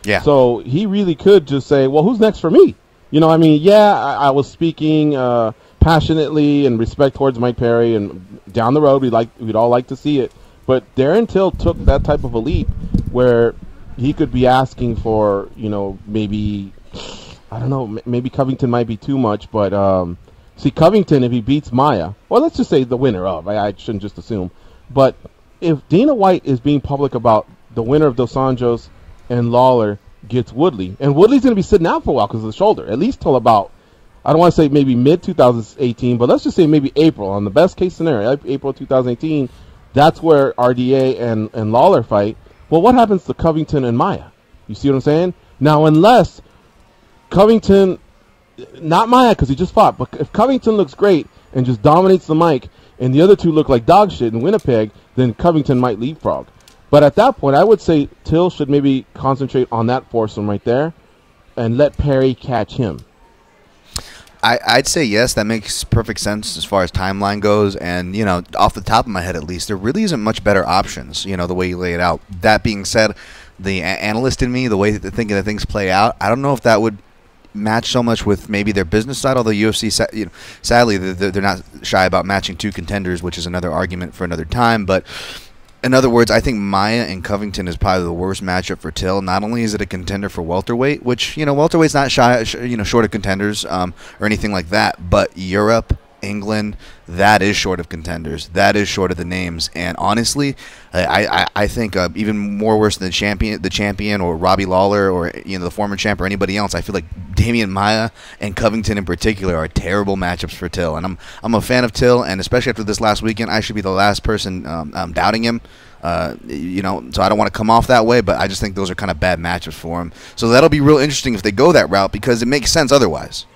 Yeah. So he really could just say, well, who's next for me? You know, I mean, yeah, I was speaking passionately and respect towards Mike Perry, and down the road we'd all like to see it. But Darren Till took that type of a leap where he could be asking for, you know, maybe, I don't know, maybe Covington might be too much, but see, Covington, if he beats Maia, well, let's just say the winner of, I shouldn't just assume, but if Dana White is being public about the winner of Dos Anjos and Lawler gets Woodley, and Woodley's going to be sitting out for a while because of the shoulder, at least till about, I don't want to say maybe mid-2018, but let's just say maybe April. On the best case scenario, April 2018, that's where RDA and Lawler fight. Well, what happens to Covington and Maia? You see what I'm saying? Now, unless Covington, not Maia because he just fought, but if Covington looks great and just dominates the mic and the other two look like dog shit in Winnipeg, then Covington might leapfrog. But at that point, I would say Till should maybe concentrate on that foursome right there and let Perry catch him. I'd say yes. That makes perfect sense as far as timeline goes. And, you know, off the top of my head at least, there really isn't much better options, you know, the way you lay it out. That being said, the analyst in me, the way that they're thinking that things play out, I don't know if that would match so much with maybe their business side, although UFC, you know, sadly, they're not shy about matching two contenders, which is another argument for another time. But in other words, I think Maia and Covington is probably the worst matchup for Till. Not only is it a contender for welterweight, which, you know, welterweight's not shy, you know, short of contenders or anything like that, but Europe, England, that is short of contenders. That is short of the names. And honestly, I think even more worse than the champion or Robbie Lawler or, you know, the former champ or anybody else, I feel like Damian Maia and Covington in particular are terrible matchups for Till. And I'm a fan of Till, and especially after this last weekend, I should be the last person doubting him. You know, so I don't want to come off that way, but I just think those are kind of bad matchups for him. So that'll be real interesting if they go that route because it makes sense otherwise.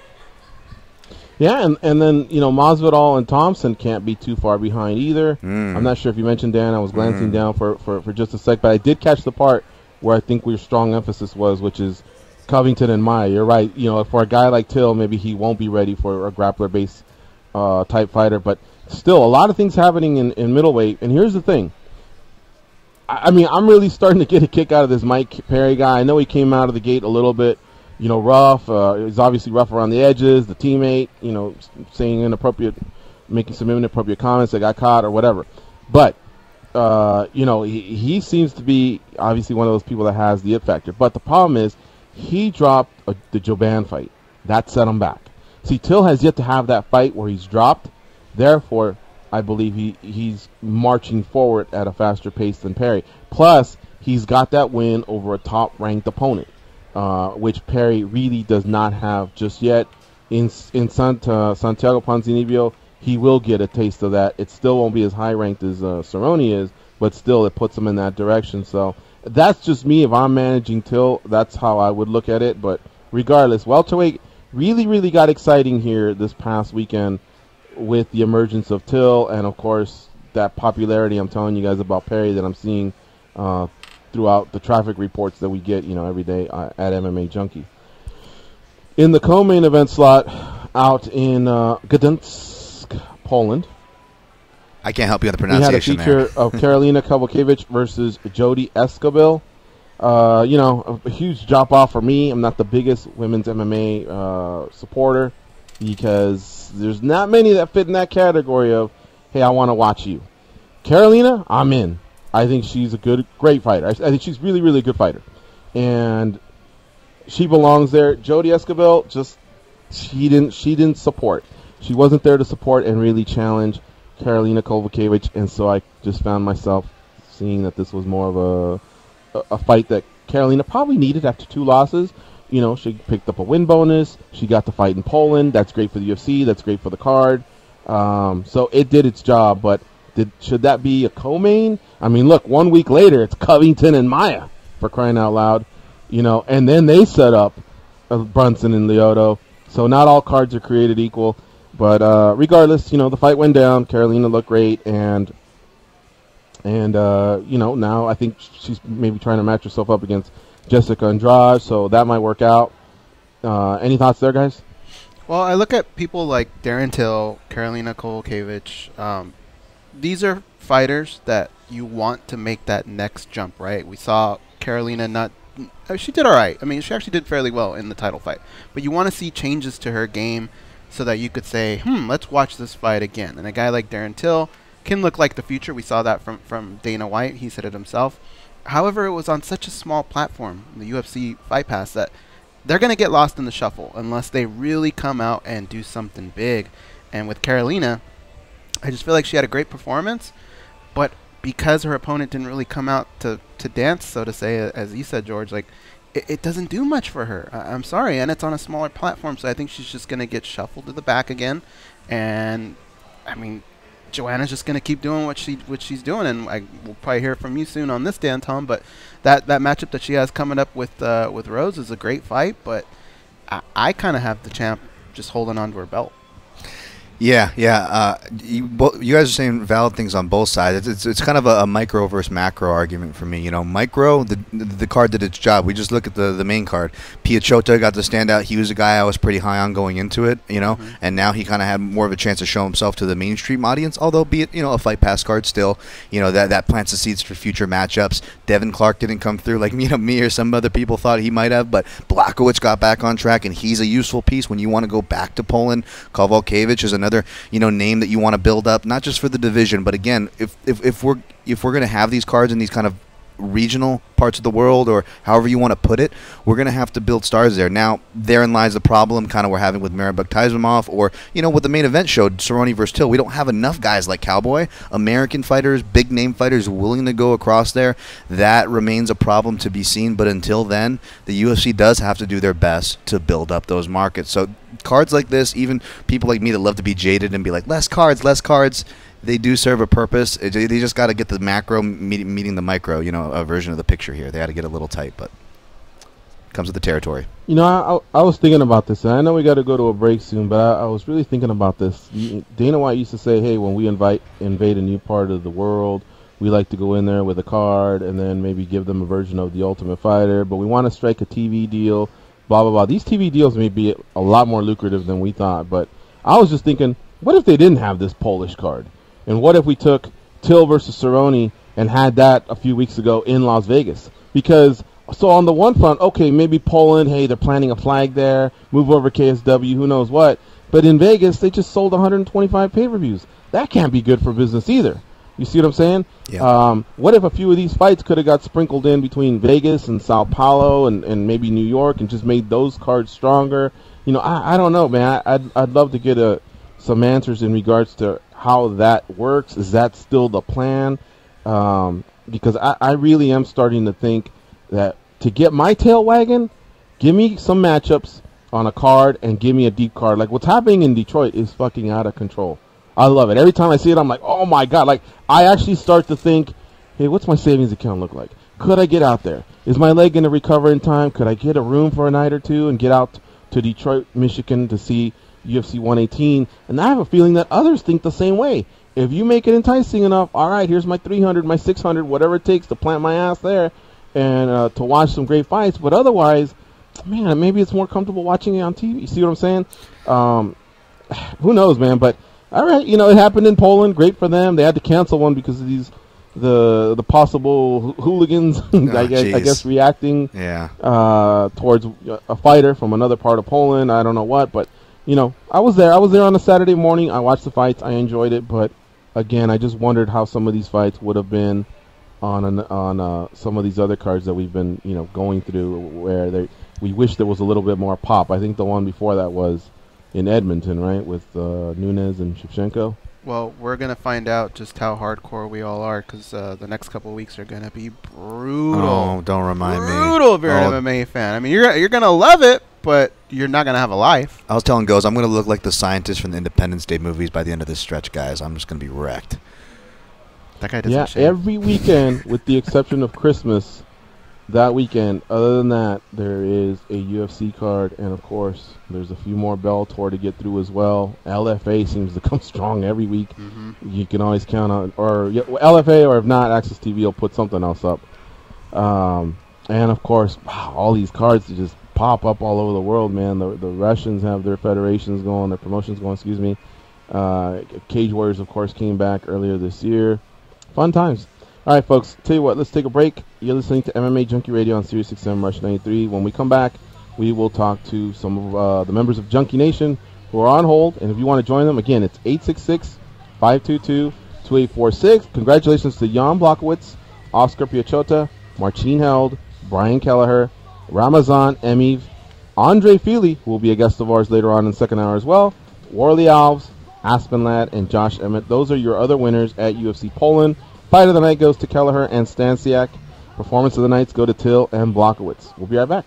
Yeah, and then, you know, Masvidal and Thompson can't be too far behind either. I'm not sure if you mentioned, Dan. I was glancing down for just a sec, but I did catch the part where I think your strong emphasis was, which is Covington and Maia. You're right. You know, for a guy like Till, maybe he won't be ready for a grappler-based type fighter, but still, a lot of things happening in middleweight. And here's the thing. I mean, I'm really starting to get a kick out of this Mike Perry guy. I know he came out of the gate a little bit, you know, rough. He's obviously rough around the edges. The teammate, you know, saying inappropriate, making some inappropriate comments that got caught or whatever. But, you know, he seems to be obviously one of those people that has the it factor. But the problem is he dropped the Joban fight. That set him back. See, Till has yet to have that fight where he's dropped. Therefore, I believe he's marching forward at a faster pace than Perry. Plus, he's got that win over a top-ranked opponent. Which Perry really does not have just yet. In Santiago Ponzinibbio, he will get a taste of that. It still won't be as high ranked as Cerrone is, but still it puts him in that direction. So that's just me. If I'm managing Till, that's how I would look at it. But regardless, welterweight really got exciting here this past weekend with the emergence of Till and, of course, that popularity I'm telling you guys about Perry that I'm seeing throughout the traffic reports that we get, you know, every day at MMAjunkie. In the co-main event slot out in Gdansk, Poland, I can't help you with the pronunciation. We had a feature of Karolina Kowalkiewicz versus Jodie Escobil. You know, a huge drop off for me. I'm not the biggest women's MMA supporter because there's not many that fit in that category of, hey, I want to watch you. Karolina, I'm in. I think she's a great fighter. I think she's really good fighter, and she belongs there. Jodie Escobil she didn't support. She wasn't there to support and really challenge Karolina Kowalkiewicz, and so I just found myself seeing that this was more of a fight that Karolina probably needed after 2 losses. You know, she picked up a win bonus. She got to fight in Poland. That's great for the UFC. That's great for the card. So it did its job, but should that be a co-main? I mean, look, 1 week later, it's Covington and Maia, for crying out loud. You know, and then they set up Brunson and Lyoto. So not all cards are created equal. But regardless, you know, the fight went down. Karolina looked great. And you know, now I think she's maybe trying to match herself up against Jessica Andrade. So that might work out. Any thoughts there, guys? Well, I look at people like Darren Till, Karolina Kowalkiewicz. These are fighters that you want to make that next jump, right? We saw Karolina not she did all right. I mean, she actually did fairly well in the title fight. But you want to see changes to her game so that you could say, let's watch this fight again. And a guy like Darren Till can look like the future. We saw that from Dana White. He said it himself. However, it was on such a small platform, the UFC Fight Pass, that they're going to get lost in the shuffle unless they really come out and do something big. And with Carolina, I just feel like she had a great performance, but because her opponent didn't really come out to dance, so to say, as you said, George, like it doesn't do much for her. I'm sorry, and it's on a smaller platform, so I think she's just going to get shuffled to the back again. And, I mean, Joanna's just going to keep doing what she's doing, and we'll probably hear from you soon on this, Dan Tom, but that matchup that she has coming up with Rose is a great fight, but I kind of have the champ just holding on to her belt. Yeah. You guys are saying valid things on both sides. It's kind of a micro versus macro argument for me. You know, micro, the card did its job. We just look at the main card. Piachota got to stand out. He was a guy I was pretty high on going into it, you know, and now he kind of had more of a chance to show himself to the mainstream audience, although be it, you know, a Fight Pass card still, you know, that plants the seeds for future matchups. Devin Clark didn't come through like, you know, me or some other people thought he might have, but Blachowicz got back on track, and he's a useful piece when you want to go back to Poland. Kowalkiewicz is another, you know, name that you want to build up, not just for the division, but again, if we're going to have these cards in these kind of regional parts of the world, or however you want to put it, we're going to have to build stars there. Now, therein lies the problem kind of we're having with Maribek Taizumov, or, you know, what the main event showed, Cerrone versus Till. We don't have enough guys like Cowboy, American fighters, big name fighters willing to go across there. That remains a problem to be seen, but until then, the UFC does have to do their best to build up those markets. So cards like this, even people like me that love to be jaded and be like, less cards, they do serve a purpose. They just got to get the macro meeting the micro, you know, a version of the picture here. They had to get a little tight, but it comes with the territory. You know, I was thinking about this, and I know we got to go to a break soon, but I was really thinking about this. Dana White used to say, hey, when we invade a new part of the world, we like to go in there with a card and then maybe give them a version of The Ultimate Fighter, but we want to strike a TV deal, blah, blah, blah. These TV deals may be a lot more lucrative than we thought, but I was just thinking, what if they didn't have this Polish card? And what if we took Till versus Cerrone and had that a few weeks ago in Las Vegas? Because, so on the one front, okay, maybe Poland, hey, they're planting a flag there, move over KSW, who knows what. But in Vegas, they just sold 125 pay-per-views. That can't be good for business either. You see what I'm saying? Yeah. What if a few of these fights could have got sprinkled in between Vegas and Sao Paulo and maybe New York and just made those cards stronger? You know, I don't know, man. I'd love to get some answers in regards to how that works. Is that still the plan? Because I really am starting to think that to get my tail wagging, give me some matchups on a card and give me a deep card. Like what's happening in Detroit is fucking out of control. I love it. Every time I see it, I'm like, oh my God. Like I actually start to think, hey, what's my savings account look like? Could I get out there? Is my leg going to recover in time? Could I get a room for a night or two and get out to Detroit, Michigan to see UFC 118, and I have a feeling that others think the same way. If you make it enticing enough, all right, here's my 300, my 600, whatever it takes to plant my ass there and to watch some great fights. But otherwise, man, maybe it's more comfortable watching it on TV. You see what I'm saying? Who knows, man? But all right, you know, it happened in Poland. Great for them. They had to cancel one because of these the possible hooligans, I guess, reacting towards a fighter from another part of Poland. I don't know what, but. You know, I was there on a Saturday morning. I watched the fights. I enjoyed it. But, again, I just wondered how some of these fights would have been on some of these other cards that we've been, you know, going through where we wish there was a little bit more pop. I think the one before that was in Edmonton, right, with Nunes and Shevchenko. Well, we're going to find out just how hardcore we all are because the next couple of weeks are going to be brutal. Oh, don't remind me. Brutal if you're an MMA fan. I mean, you're going to love it, but you're not going to have a life. I was telling Goes, I'm going to look like the scientist from the Independence Day movies by the end of this stretch, guys. I'm just going to be wrecked. That guy doesn't shave. Every weekend, with the exception of Christmas, that weekend, other than that, there is a UFC card, and of course, there's a few more Bellator to get through as well. LFA seems to come strong every week. You can always count on, or LFA, or if not, Access TV will put something else up. And of course, wow, all these cards just pop up all over the world, man. The Russians have their federations going, their promotions going, excuse me. Cage Warriors, of course, came back earlier this year. Fun times. All right, folks. Tell you what, let's take a break. You're listening to MMA Junkie Radio on Sirius XM Rush 93. When we come back, we will talk to some of the members of Junkie Nation who are on hold. And if you want to join them, again, it's 866-522-2846. Congratulations to Jan Blachowicz, Oscar Piachota, Marcin Held, Brian Kelleher, Ramazan Emiv, Andre Fili, who will be a guest of ours later on in the second hour as well, Warley Alves, Aspen Ladd, and Josh Emmett. Those are your other winners at UFC Poland. Fight of the night goes to Kelleher and Stasiak. Performance of the nights go to Till and Blachowicz. We'll be right back.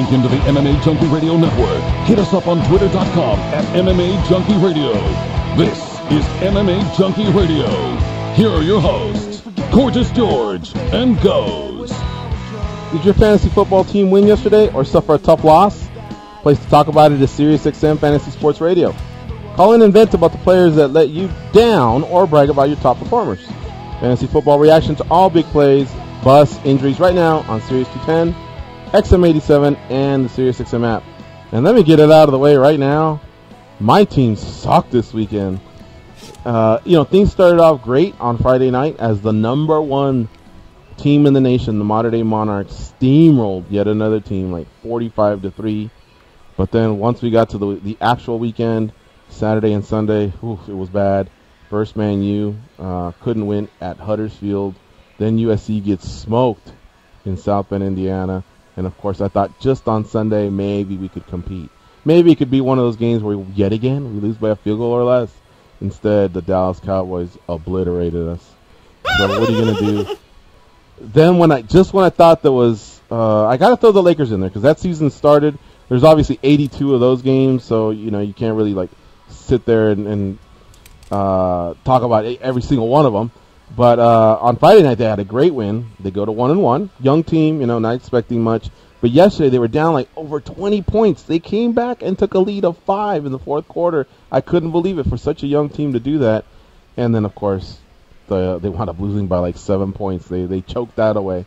tuned into the MMA Junkie Radio Network. Hit us up on Twitter.com at MMA Junkie Radio. This is MMA Junkie Radio. Here are your hosts, Gorgeous George and Goes. Did your fantasy football team win yesterday or suffer a tough loss? Place to talk about it is SiriusXM Fantasy Sports Radio. Call in and vent about the players that let you down or brag about your top performers. Fantasy football reaction to all big plays, busts, injuries right now on Sirius 210, XM87, and the SiriusXM app. And let me get it out of the way right now. My team sucked this weekend. Things started off great on Friday night as the number one team in the nation, the Modern Day Monarchs, steamrolled yet another team like 45-3. But then once we got to the actual weekend, Saturday and Sunday, it was bad. First Man U couldn't win at Huddersfield. Then USC gets smoked in South Bend, Indiana. And, of course, I thought just on Sunday maybe we could compete. Maybe it could be one of those games where, yet again, we lose by a field goal or less. Instead, the Dallas Cowboys obliterated us. So what are you going to do? Then when I thought there was I got to throw the Lakers in there because that season started. There's obviously 82 of those games, so, you can't really, sit there and talk about every single one of them. But on Friday night, they had a great win. They go to 1-1. Young team, not expecting much. But yesterday, they were down over 20 points. They came back and took a lead of 5 in the fourth quarter. I couldn't believe it for such a young team to do that. And then, of course, they wound up losing by 7 points. They choked that away.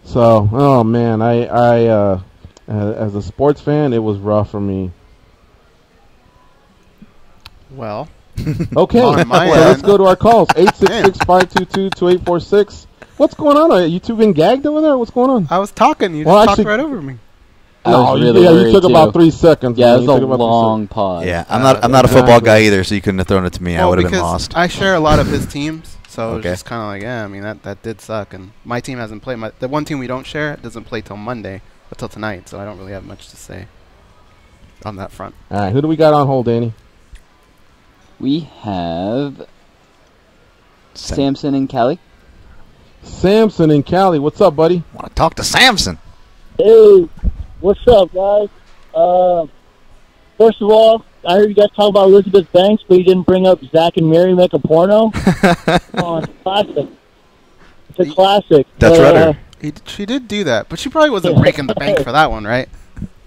So, oh, man, I as a sports fan, it was rough for me. Well, okay, so let's go to our calls. 866-522-2846. What's going on? Are you two been gagged over there? What's going on? I was talking. You just talked right over me. You took about 3 seconds. Yeah, it was a long pause. Yeah, I'm not a football guy either, so you couldn't have thrown it to me. I would have been lost. I share a lot of his teams, so it's just kind of that did suck. And my team hasn't played. The one team we don't share doesn't play till Monday, but till tonight, so I don't really have much to say on that front. All right, who do we got on hold, Danny? We have Samson and Callie. Samson and Callie, what's up, buddy? Want to talk to Samson? Hey, what's up, guys? First of all, I heard you guys talk about Elizabeth Banks, but you didn't bring up Zach and Mary make a porno. Oh, it's classic. It's a classic. That's right. She did do that, but she probably wasn't breaking the bank for that one, right?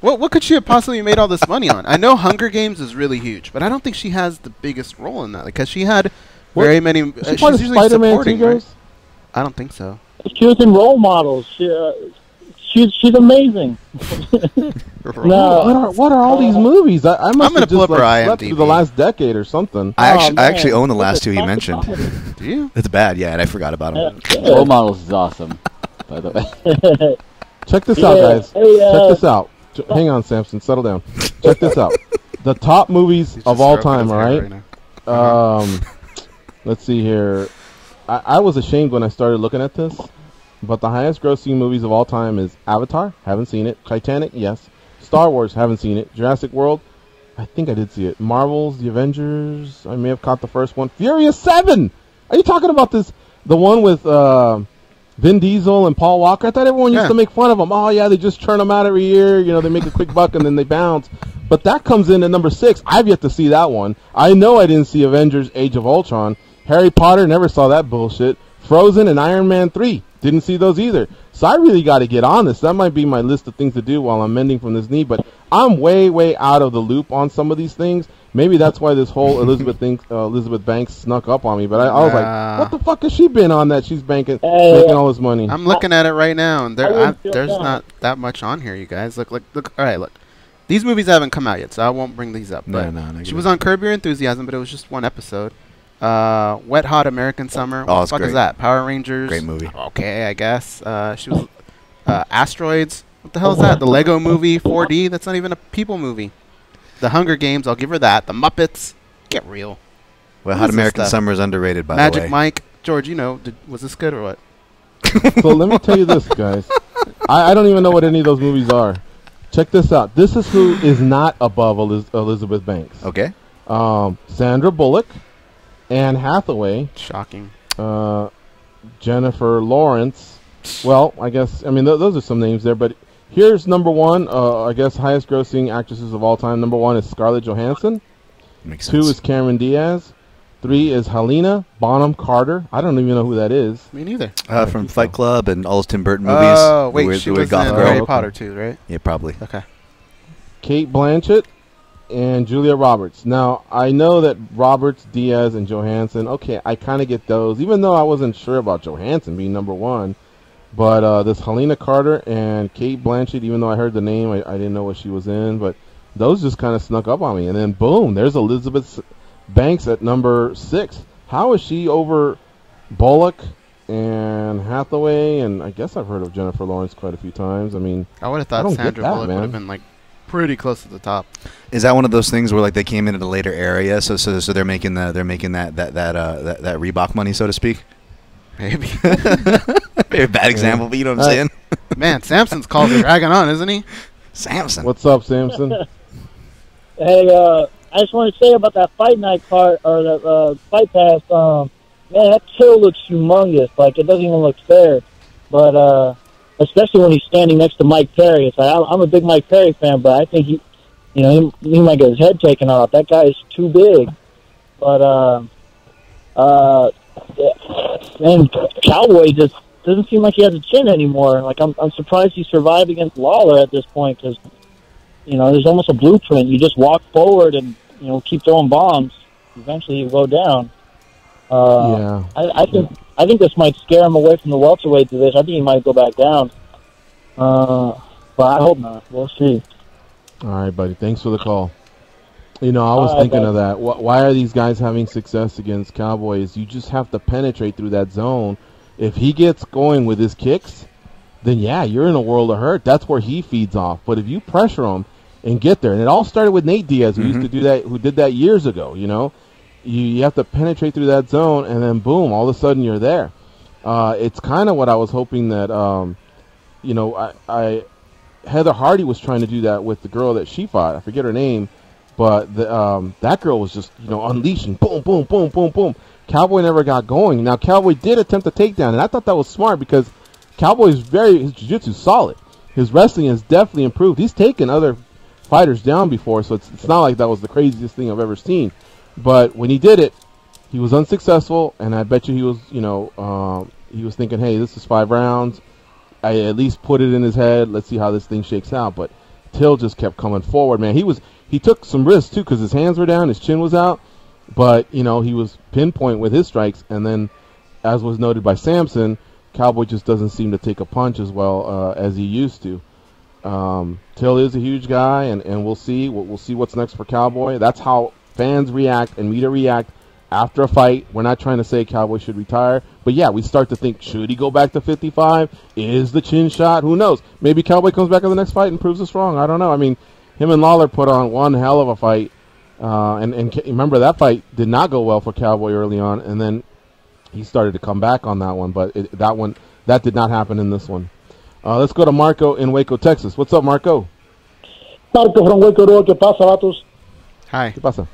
What could she have possibly made all this money on? I know Hunger Games is really huge, but I don't think she has the biggest role in that because she had very many. She's usually supporting, right? I don't think so. She was in Role Models. She's amazing. No, what are all these movies? I'm going to pull up her IMDb through the last decade or something. I actually own the last two he mentioned. Do you? It's bad, yeah, and I forgot about them. Role Models is awesome, by the way. Check this out, guys. Check this out. Hang on, Samson. Settle down. Check this out. The top movies of all time, all right? Let's see here. I was ashamed when I started looking at this, but the highest grossing movies of all time is Avatar. Haven't seen it. Titanic, yes. Star Wars, haven't seen it. Jurassic World, I think I did see it. Marvel's, The Avengers, I may have caught the first one. Furious 7! Are you talking about this? The one with Vin Diesel and Paul Walker? I thought everyone used to make fun of them. Oh, yeah, they just churn them out every year. They make a quick buck and then they bounce. But that comes in at number 6. I've yet to see that one. I know I didn't see Avengers Age of Ultron. Harry Potter, never saw that bullshit. Frozen and Iron Man 3. Didn't see those either. So I really got to get on this. That might be my list of things to do while I'm mending from this knee. But I'm way, way out of the loop on some of these things. Maybe that's why this whole Elizabeth Banks snuck up on me. But I was like, what the fuck has she been on that she's making all this money? I'm looking at it right now, and there's not that much on here, you guys. Look. All right, look. These movies haven't come out yet, so I won't bring these up. But she was on Curb Your Enthusiasm, but it was just one episode. Wet Hot American Summer. What the fuck is that? Power Rangers. Great movie. Okay, I guess. She was Asteroids. What the hell is that? The Lego Movie 4D. That's not even a people movie. The Hunger Games. I'll give her that. The Muppets. Get real. Wet Hot American Summer is underrated, by the way. Magic Mike. George, was this good or what? So let me tell you this, guys. I don't even know what any of those movies are. Check this out. This is who is not above Elizabeth Banks. Okay. Sandra Bullock, Anne Hathaway. Shocking. Jennifer Lawrence. Well, I guess, those are some names there, but Here's number one. I guess highest grossing actresses of all time. Number one is Scarlett Johansson. Makes 2 sense. is Cameron Diaz. 3 is Helena Bonham Carter. I don't even know who that is. Me neither. From Fight Club and all those Tim Burton movies. Oh, wait, The she weird was goth in girl. Harry okay. Potter too, right? Yeah, probably. Okay. Kate Blanchett and Julia Roberts. Now, I know that Roberts, Diaz, and Johansson, okay, I kind of get those, even though I wasn't sure about Johansson being number one. But this Helena Carter and Kate Blanchett, even though I heard the name, I didn't know what she was in, but those just kind of snuck up on me. And then, boom, there's Elizabeth Banks at number 6. How is she over Bullock and Hathaway? And I guess I've heard of Jennifer Lawrence quite a few times. I mean, I would have I thought don't get Sandra that, Bullock would man. have been like pretty close to the top. Is that one of those things where like they came in at a later area, so they're making that Reebok money, so to speak? Maybe. Maybe a bad example, but you know what I'm saying? Man, Samson's called dragging on, isn't he? Samson. what's up, Samson? Hey, I just want to say about that fight night card or that fight pass. Man, that kill looks humongous. Like it doesn't even look fair. But especially when he's standing next to Mike Perry. It's like I'm a big Mike Perry fan, but I think he might get his head taken off. That guy is too big. But and Cowboy just doesn't seem like he has a chin anymore. Like I'm surprised he survived against Lawler at this point because there's almost a blueprint. You just walk forward and keep throwing bombs. Eventually you go down. Yeah. I think this might scare him away from the welterweight division. I think he might go back down. But I hope not. We'll see. All right, buddy. Thanks for the call. I was All right, thinking buddy. of that. Why are these guys having success against Cowboys? You just have to penetrate through that zone. If he gets going with his kicks, then yeah, you're in a world of hurt. That's where he feeds off. But if you pressure him and get there, and it all started with Nate Diaz, who used to do that, who did that years ago. You have to penetrate through that zone, and then boom, all of a sudden you're there. It's kind of what I was hoping that, Heather Hardy was trying to do that with the girl that she fought. I forget her name, but that girl was just, unleashing, boom, boom, boom, boom, boom. Cowboy never got going. Now, Cowboy did attempt a takedown, and I thought that was smart because Cowboy's his jiu-jitsu solid. His wrestling has definitely improved. He's taken other fighters down before, so it's not like that was the craziest thing I've ever seen. But when he did it, he was unsuccessful, and I bet you he was, he was thinking, hey, this is 5 rounds. I at least put it in his head. Let's see how this thing shakes out. But Till just kept coming forward, man. He took some risks, too, because his hands were down, his chin was out. But, he was pinpoint with his strikes. And then, as was noted by Samson, Cowboy just doesn't seem to take a punch as well as he used to. Till is a huge guy, and we'll see. We'll see what's next for Cowboy. That's how fans react and media react after a fight. We're not trying to say Cowboy should retire. But, yeah, we start to think, should he go back to 55? Is the chin shot? Who knows? Maybe Cowboy comes back in the next fight and proves us wrong. I don't know. I mean, him and Lawler put on one hell of a fight. And remember, that fight did not go well for Cowboy early on, and then he started to come back on that one. But that did not happen in this one. Let's go to Marco in Waco, Texas. What's up, Marco? Marco from Waco, ¿qué pasa, vatos? Hi. ¿Qué pasa?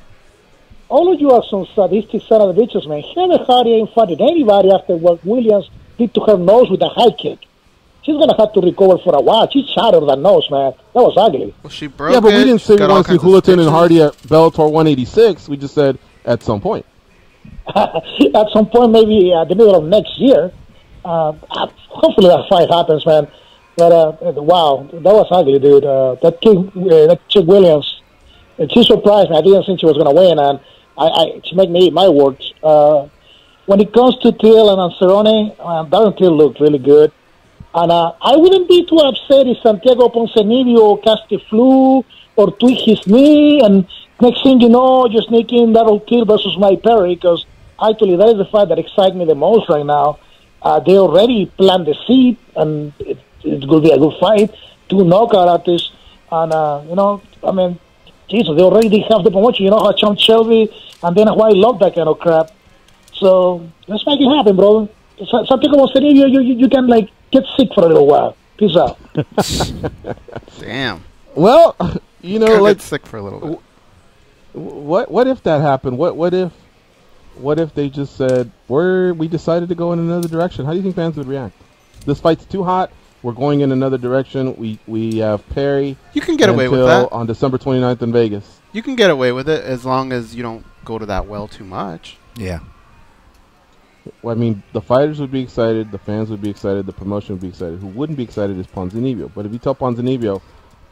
All of you are some sadistic son of the bitches, man. Heather Hardy ain't fighting anybody after what Williams did to her nose with a high kick. She's going to have to recover for a while. She shattered that nose, man. That was ugly. Well, she broke Yeah, but we didn't say we got all want to see kinds of Hulaton and stitches. Hardy at Bellator 186. We just said at some point. At some point, maybe at the middle of next year. Hopefully that fight happens, man. But, wow, that was ugly, dude. That chick Williams, she surprised me. I didn't think she was going to win, and she made me eat my words. When it comes to Till and Cerrone, Darren Till looked really good. And I wouldn't be too upset if Santiago Ponzinibbio cast a flu or tweak his knee, and next thing you know, you're sneaking Darren Till versus Mike Perry, because actually that is the fight that excites me the most right now. They already planned the seat, and it's going to be a good fight. 2 knockout artists, and I mean, Jesus, they already have the promotion. You know how Sean Shelby and Dana White love that kind of crap. So let's make it happen, bro. Something about Cerrone, you can like get sick for a little while. Peace out. Damn. Well, Could get sick for a little bit. what if that happened? What if they just said we decided to go in another direction? How do you think fans would react? This fight's too hot. we're going in another direction. We have Perry. You can get away with that on December 29th in Vegas. You can get away with it as long as you don't go to that well too much. Yeah. Well, I mean, the fighters would be excited, the fans would be excited, the promotion would be excited. Who wouldn't be excited is Ponzinibbio. But if you tell Ponzinibbio,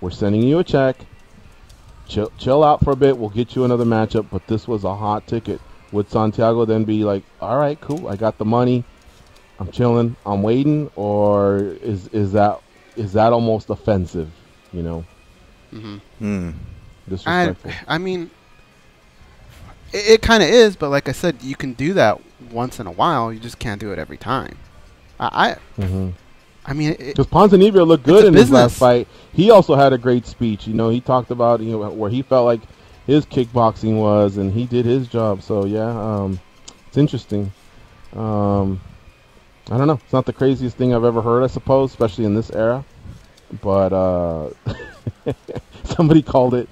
we're sending you a check, chill out for a bit, we'll get you another matchup, but this was a hot ticket. Would Santiago then be like, all right, cool, I got the money, I'm chilling, I'm waiting, or is that almost offensive, you know? Mm-hmm. Disrespectful. I mean, it kind of is, but like I said, you can do that once in a while. You just can't do it every time. I mean, because Ponzinibbio looked good in his last fight. He also had a great speech. You know, he talked about where he felt like his kickboxing was, and he did his job. So yeah, it's interesting. I don't know. It's not the craziest thing I've ever heard, I suppose, especially in this era. But somebody called it,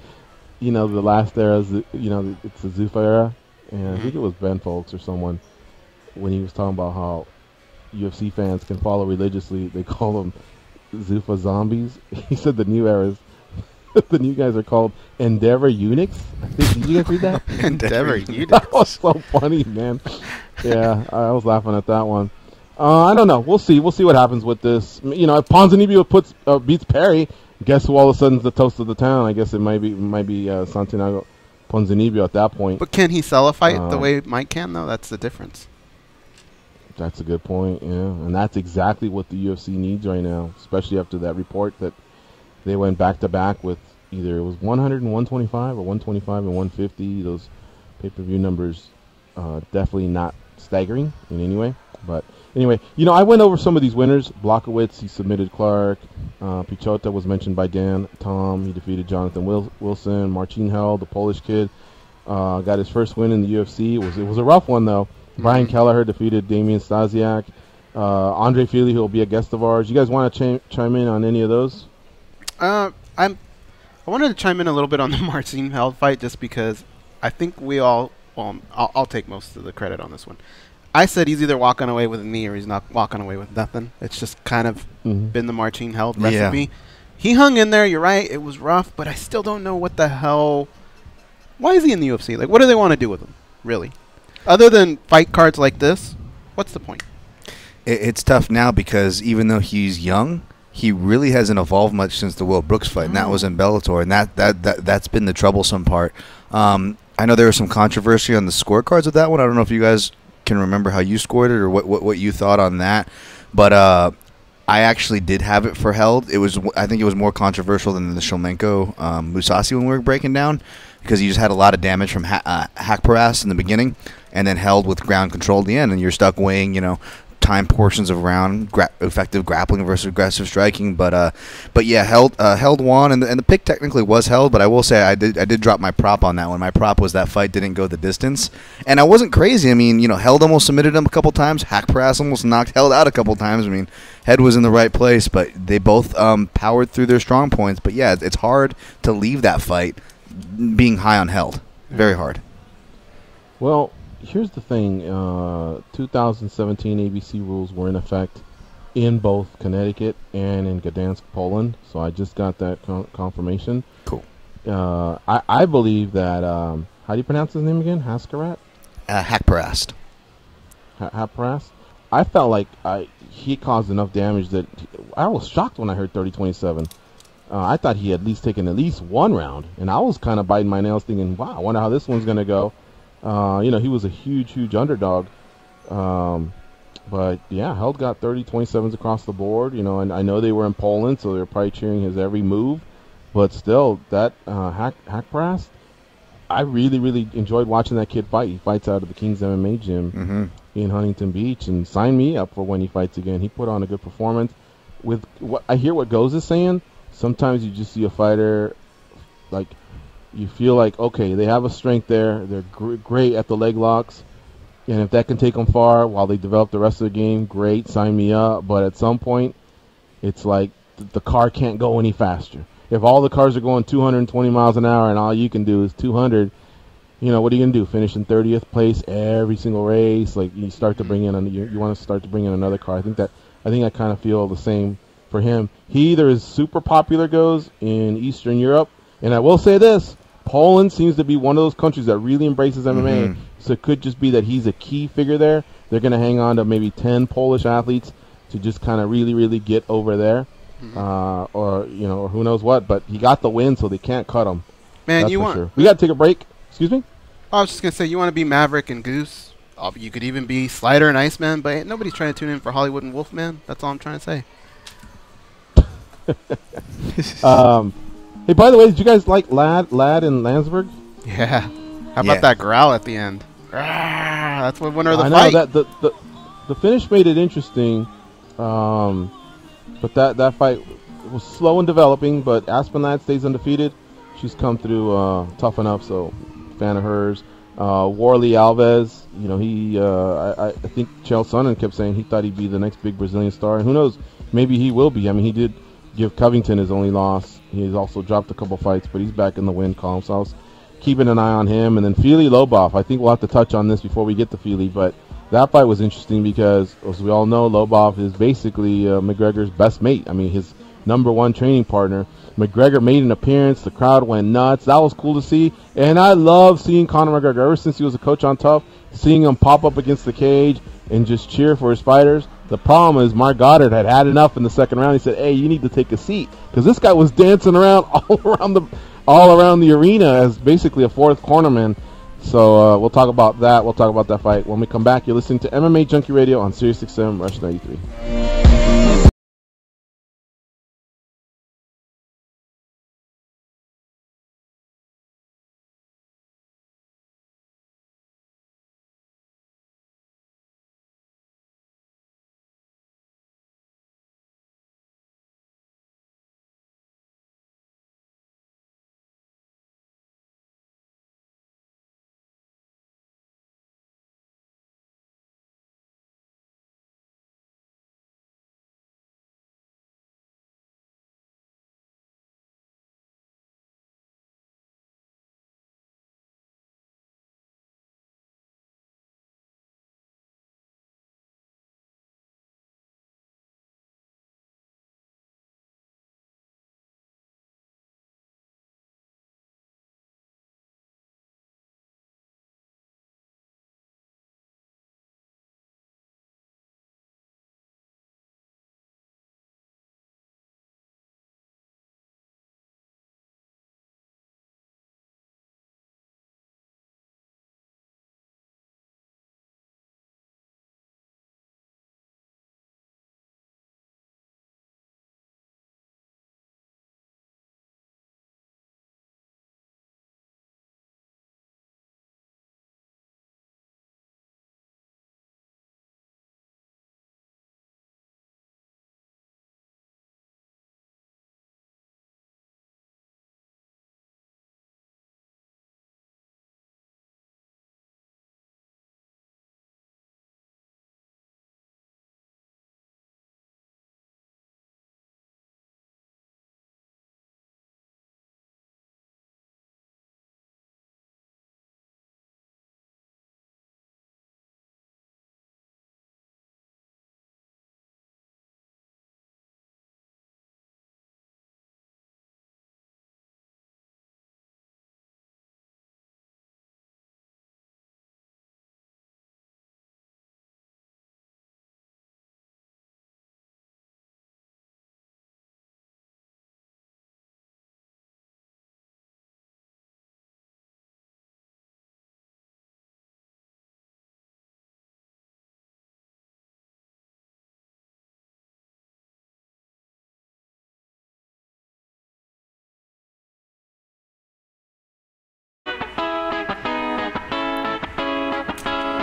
the last era. It's the Zuffa era, and I think it was Ben Folks or someone when he was talking about how UFC fans can follow religiously. They call them Zuffa zombies. He said the new eras, the new guys are called Endeavor eunuchs. Did you guys read that? Endeavor eunuchs. That was so funny, man. Yeah, I was laughing at that one. I don't know. We'll see. We'll see what happens with this. If Ponzinibbio beats Perry, guess who all of a sudden is the toast of the town? I guess it might be Santiago Ponzinibbio at that point. But can he sell a fight the way Mike can, though? That's the difference. That's a good point, yeah. And that's exactly what the UFC needs right now, especially after that report that they went back-to-back with either it was 100 and 125 or 125 and 150. Those pay-per-view numbers definitely not staggering in any way. But anyway, I went over some of these winners. Blachowicz, he submitted Clark. Pichota was mentioned by Dan. Tom, he defeated Jonathan Wilson. Marcin Held, the Polish kid, got his first win in the UFC. It was a rough one, though. Brian Kelleher defeated Damian Stasiak. Andre Fili, who will be a guest of ours. You guys want to chime in on any of those? I wanted to chime in a little bit on the Marcin Held fight just because I think we all – well, I'll take most of the credit on this one. I said he's either walking away with a knee or he's not walking away with nothing. It's just kind of been the Marcin Held recipe. Yeah. He hung in there. You're right. It was rough, but I still don't know what the hell – why is he in the UFC? Like, what do they want to do with him, really? Other than fight cards like this, what's the point? It's tough now because even though he's young, he really hasn't evolved much since the Will Brooks fight, and that was in Bellator, and that's been the troublesome part. I know there was some controversy on the scorecards of that one. I don't know if you guys can remember how you scored it or what you thought on that, but I actually did have it for Held. I think it was more controversial than the Shlemenko Mousasi when we were breaking down, because he just had a lot of damage from Hakparas in the beginning, and then Held with ground control at the end, and you're stuck weighing, time portions of round, effective grappling versus aggressive striking. But yeah, Held won, and the pick technically was Held. But I will say I did drop my prop on that one. My prop was that fight didn't go the distance, and I wasn't crazy. I mean, Held almost submitted him a couple times. Hakparas almost knocked Held out a couple times. I mean, head was in the right place, but they both powered through their strong points. But yeah, it's hard to leave that fight being high on Held. Very hard. Well, here's the thing. 2017 ABC rules were in effect in both Connecticut and in Gdansk, Poland. So I just got that confirmation. Cool. I believe that, how do you pronounce his name again? Hakparas? Hakparas. Hakparas? I felt like he caused enough damage that I was shocked when I heard 30-27. I thought he had at least taken at least one round, and I was kind of biting my nails thinking, wow, I wonder how this one's going to go. He was a huge underdog. But, yeah, Held got 30-27s across the board, and I know they were in Poland, so they were probably cheering his every move. But still, that Hakparas, I really enjoyed watching that kid fight. He fights out of the King's MMA gym in Huntington Beach, and sign me up for when he fights again. He put on a good performance. With what I hear what Goes is saying, sometimes you just see a fighter, like, you feel like, okay, they have a strength there. They're great at the leg locks. And if that can take them far while they develop the rest of the game, great, sign me up. But at some point, it's like the car can't go any faster. If all the cars are going 220 miles an hour and all you can do is 200, what are you going to do? Finish in 30th place every single race? Like, you start to bring in, you want to start to bring in another car. I think I kind of feel the same for him. He either is super popular goes in Eastern Europe, and I will say this, Poland seems to be one of those countries that really embraces MMA, so it could just be that he's a key figure there. They're going to hang on to maybe 10 Polish athletes to just kind of really, really get over there, or who knows what, but he got the win, so they can't cut him. Man, That's you for want... sure. We got to take a break. Excuse me? I was just going to say, you want to be Maverick and Goose? You could even be Slider and Iceman, but nobody's trying to tune in for Hollywood and Wolfman. That's all I'm trying to say. Hey, by the way, did you guys like Ladd and Landsberg? Yeah. How about that growl at the end? That's what winner of the fight. I know that the finish made it interesting, but that fight was slow in developing. But Aspen Ladd stays undefeated. She's come through tough enough, so fan of hers. Warley Alves, I think Chael Sonnen kept saying he thought he'd be the next big Brazilian star, and who knows, maybe he will be. I mean, he did give Covington his only loss. He's also dropped a couple fights, but he's back in the win column, so I was keeping an eye on him. And then Fili Lobov, I think we'll have to touch on this before we get to Fili, but that fight was interesting because, as we all know, Lobov is basically McGregor's best mate. I mean, his #1 training partner. McGregor made an appearance. The crowd went nuts. That was cool to see. And I love seeing Conor McGregor ever since he was a coach on Tough, seeing him pop up against the cage and just cheer for his fighters. The problem is Mark Goddard had enough in the second round. He said, hey, you need to take a seat, because this guy was dancing around all around the arena as basically a fourth cornerman. So we'll talk about that. We'll talk about that fight when we come back. You're listening to MMA Junkie Radio on SiriusXM Rush 93.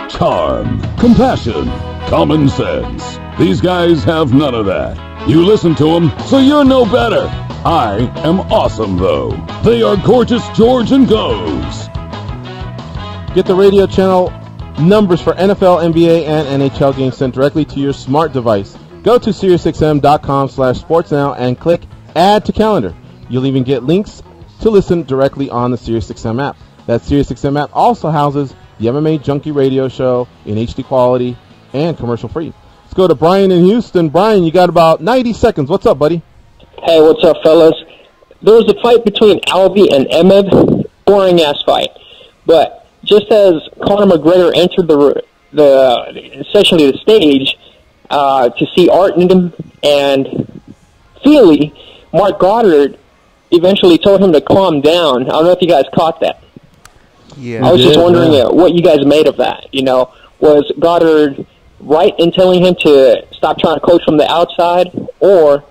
Charm, compassion, common sense. These guys have none of that. You listen to them, so you're no better. I am awesome, though. They are Gorgeous George and Goes. Get the radio channel numbers for NFL, NBA, and NHL games sent directly to your smart device. Go to SiriusXM.com/sportsnow and click Add to Calendar. You'll even get links to listen directly on the SiriusXM app. That SiriusXM app also houses the MMA Junkie Radio Show in HD quality and commercial free. Let's go to Brian in Houston. Brian, you got about 90 seconds. What's up, buddy? Hey, what's up, fellas? There was a fight between Alvey and Emmed. Boring-ass fight. But just as Conor McGregor entered essentially the stage to see Artem and Fili, Mark Goddard eventually told him to calm down. I don't know if you guys caught that. Yeah. I was just wondering what you guys made of that. Was Goddard right in telling him to stop trying to coach from the outside, or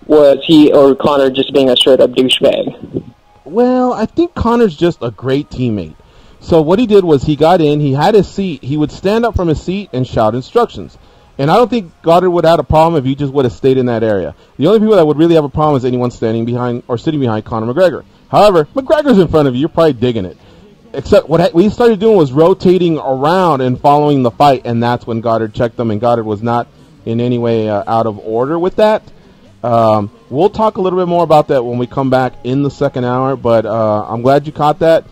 was he or Conor just being a straight-up douchebag? Well, I think Conor's just a great teammate. So what he did was he got in, he had his seat, he would stand up from his seat and shout instructions. And I don't think Goddard would have had a problem if he just would have stayed in that area. The only people that would really have a problem is anyone standing behind or sitting behind Conor McGregor. However, McGregor's in front of you, you're probably digging it. Except what he started doing was rotating around and following the fight, and that's when Goddard checked him, and Goddard was not in any way out of order with that. We'll talk a little bit more about that when we come back in the second hour, but I'm glad you caught that.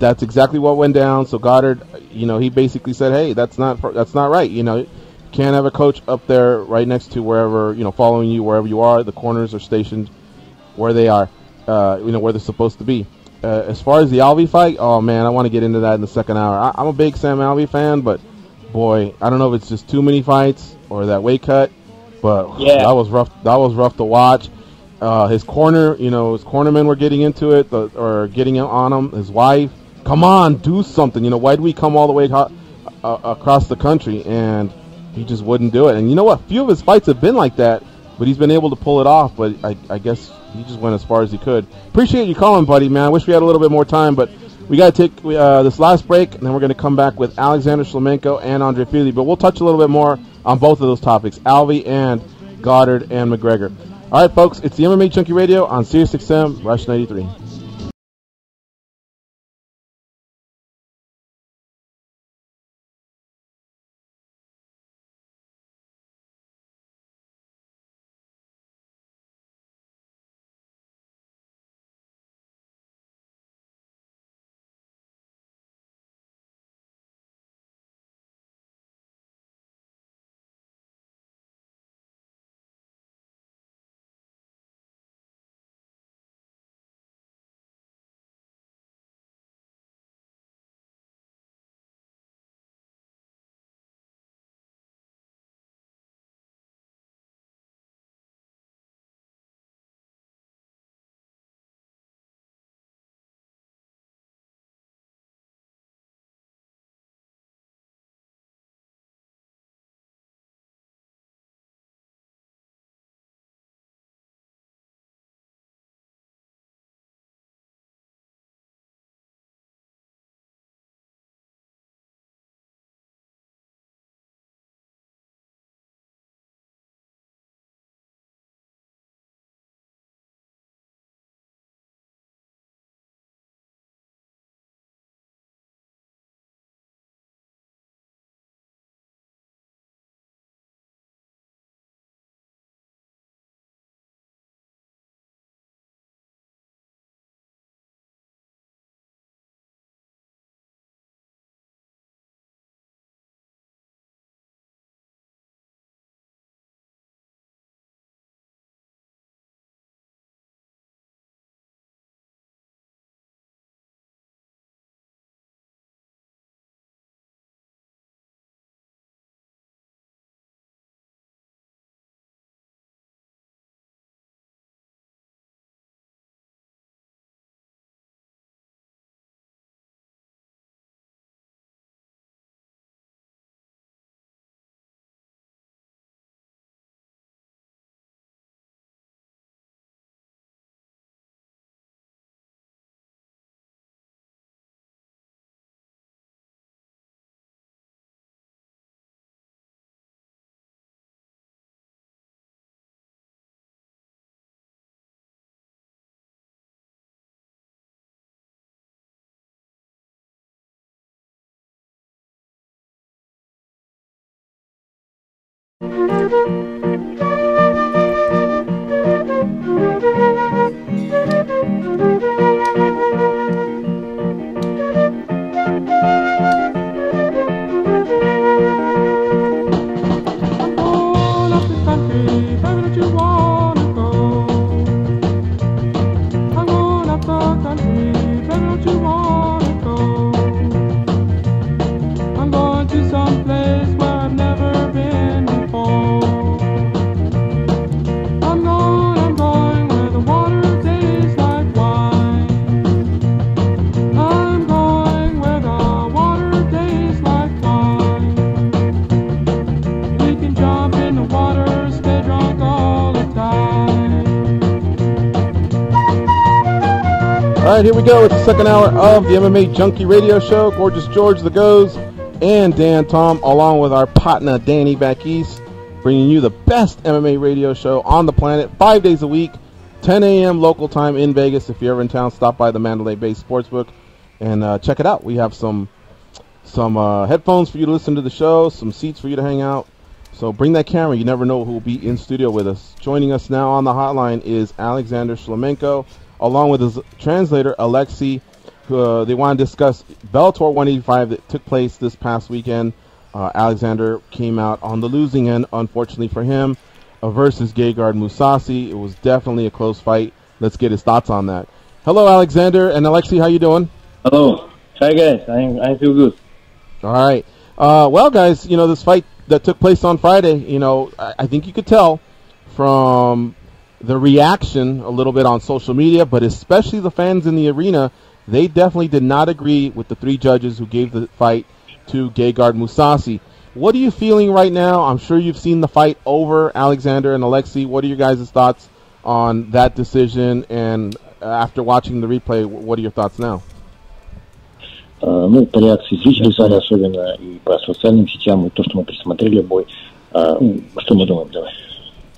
That's exactly what went down. So Goddard, he basically said, hey, that's not right. You can't have a coach up there right next to wherever, following you wherever you are. The corners are stationed where they are, where they're supposed to be. As far as the Alvey fight, oh man, I want to get into that in the second hour. I'm a big Sam Alvey fan, but boy, I don't know if it's just too many fights or that weight cut, but yeah, that was rough. That was rough to watch. His corner, his cornermen were getting into it or getting on him. His wife, come on, do something. Why do we come all the way across the country? And he just wouldn't do it. And you know what? A few of his fights have been like that, but he's been able to pull it off. But I guess he just went as far as he could. Appreciate you calling, buddy, man. I wish we had a little bit more time, but we got to take this last break, and then we're going to come back with Alexander Shlemenko and Andre Fili. But we'll touch a little bit more on both of those topics, Alvey and Goddard and McGregor. All right, folks, it's the MMA Junkie Radio on SiriusXM, Rush 93. right, here we go. It's the second hour of the MMA Junkie Radio Show. Gorgeous George, the Goes, and Dan Tom, along with our partner Danny back east, bringing you the best MMA radio show on the planet, 5 days a week, 10 a.m. local time in Vegas. If you're ever in town, stop by the Mandalay Bay Sportsbook and check it out. We have some headphones for you to listen to the show, some seats for you to hang out. So bring that camera. You never know who will be in studio with us. Joining us now on the hotline is Alexander Shlemenko, along with his translator, Alexi. They want to discuss Bellator 185 that took place this past weekend. Alexander came out on the losing end, unfortunately for him, versus Gegard Mousasi. It was definitely a close fight. Let's get his thoughts on that. Hello, Alexander and Alexi. How you doing? Hello. Hi, guys. I feel good. All right. Well, guys, this fight that took place on Friday, I think you could tell from the reaction a little bit on social media, but especially the fans in the arena, they definitely did not agree with the three judges who gave the fight to Gegard Mousasi. What are you feeling right now? I'm sure you've seen the fight over, Alexander and Alexi. What are your guys' thoughts on that decision? And after watching the replay, what are your thoughts now? По реакции зрителей в зале особенно, и по социальным сетям, и то, что мы пересмотрели бой, что мы думаем, давай?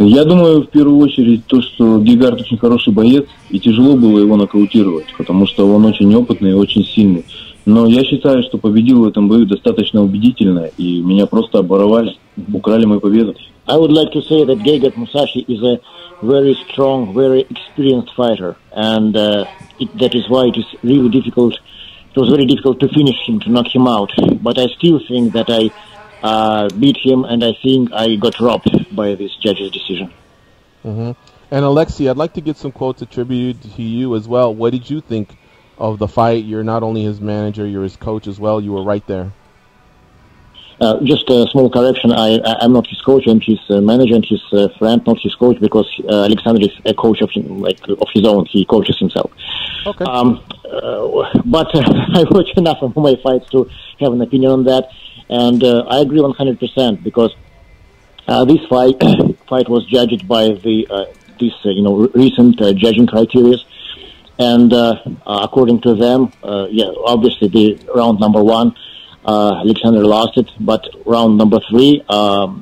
Я думаю, в первую очередь, то, что Гегард очень хороший боец, и тяжело было его нокаутировать, потому что он очень опытный и очень сильный. Но я считаю, что победил в этом бою достаточно убедительно, и меня просто оборовали, украли мою победу. I would like to say that Gegard Mousasi is a very strong, very experienced fighter, and that is why it is really difficult. It was very difficult to finish him, to knock him out. But I still think that I beat him, and I think I got robbed by this judge's decision. Mm-hmm. And Alexi, I'd like to get some quotes attributed to you as well. What did you think of the fight? You're not only his manager, you're his coach as well. You were right there. Just a small correction. I'm not his coach. I'm his manager and his friend, not his coach, because Alexander is a coach of his own. He coaches himself. Okay. But I watch enough of my fights to have an opinion on that, and I agree 100% because this fight was judged by this recent judging criteria, and according to them, obviously the round number 1. Alexander lost it, but round number 3,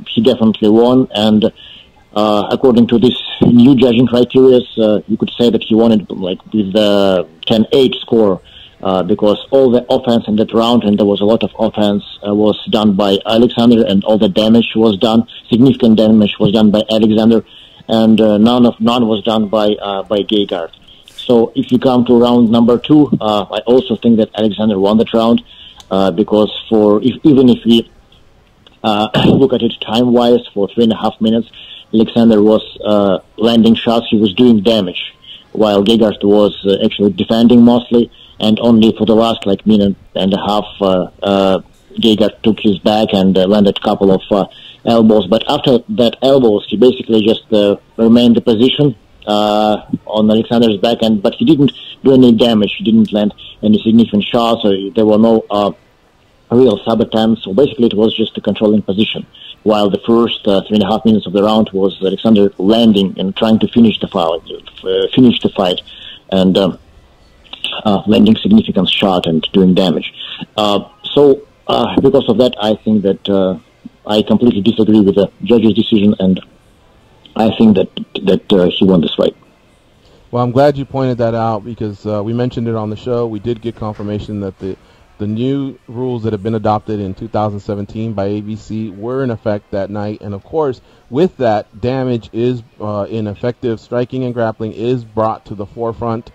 he definitely won, and according to this new judging criteria, you could say that he won it with the 10-8 score, because all the offense in that round, and there was a lot of offense, was done by Alexander, and all the damage was done, significant damage was done by Alexander, and none was done by Gegard. So if you come to round number 2, I also think that Alexander won that round. Because even if we look at it time-wise, for 3.5 minutes, Alexander was landing shots, he was doing damage, while Gegard was actually defending mostly, and only for the last minute and a half, Gegard took his back and landed a couple of elbows. But after that elbows, he basically just remained the position on Alexander's back, but he didn't do any damage. He didn't land any significant shots. There were no real sub-attempts. So basically, it was just a controlling position. While the first 3.5 minutes of the round was Alexander landing and trying to finish the fight, and landing significant shot and doing damage. So because of that, I think that I completely disagree with the judge's decision, and I think that he won this fight. Well, I'm glad you pointed that out, because we mentioned it on the show. We did get confirmation that the new rules that have been adopted in 2017 by ABC were in effect that night. And, of course, with that, damage is ineffective. Striking and grappling is brought to the forefront.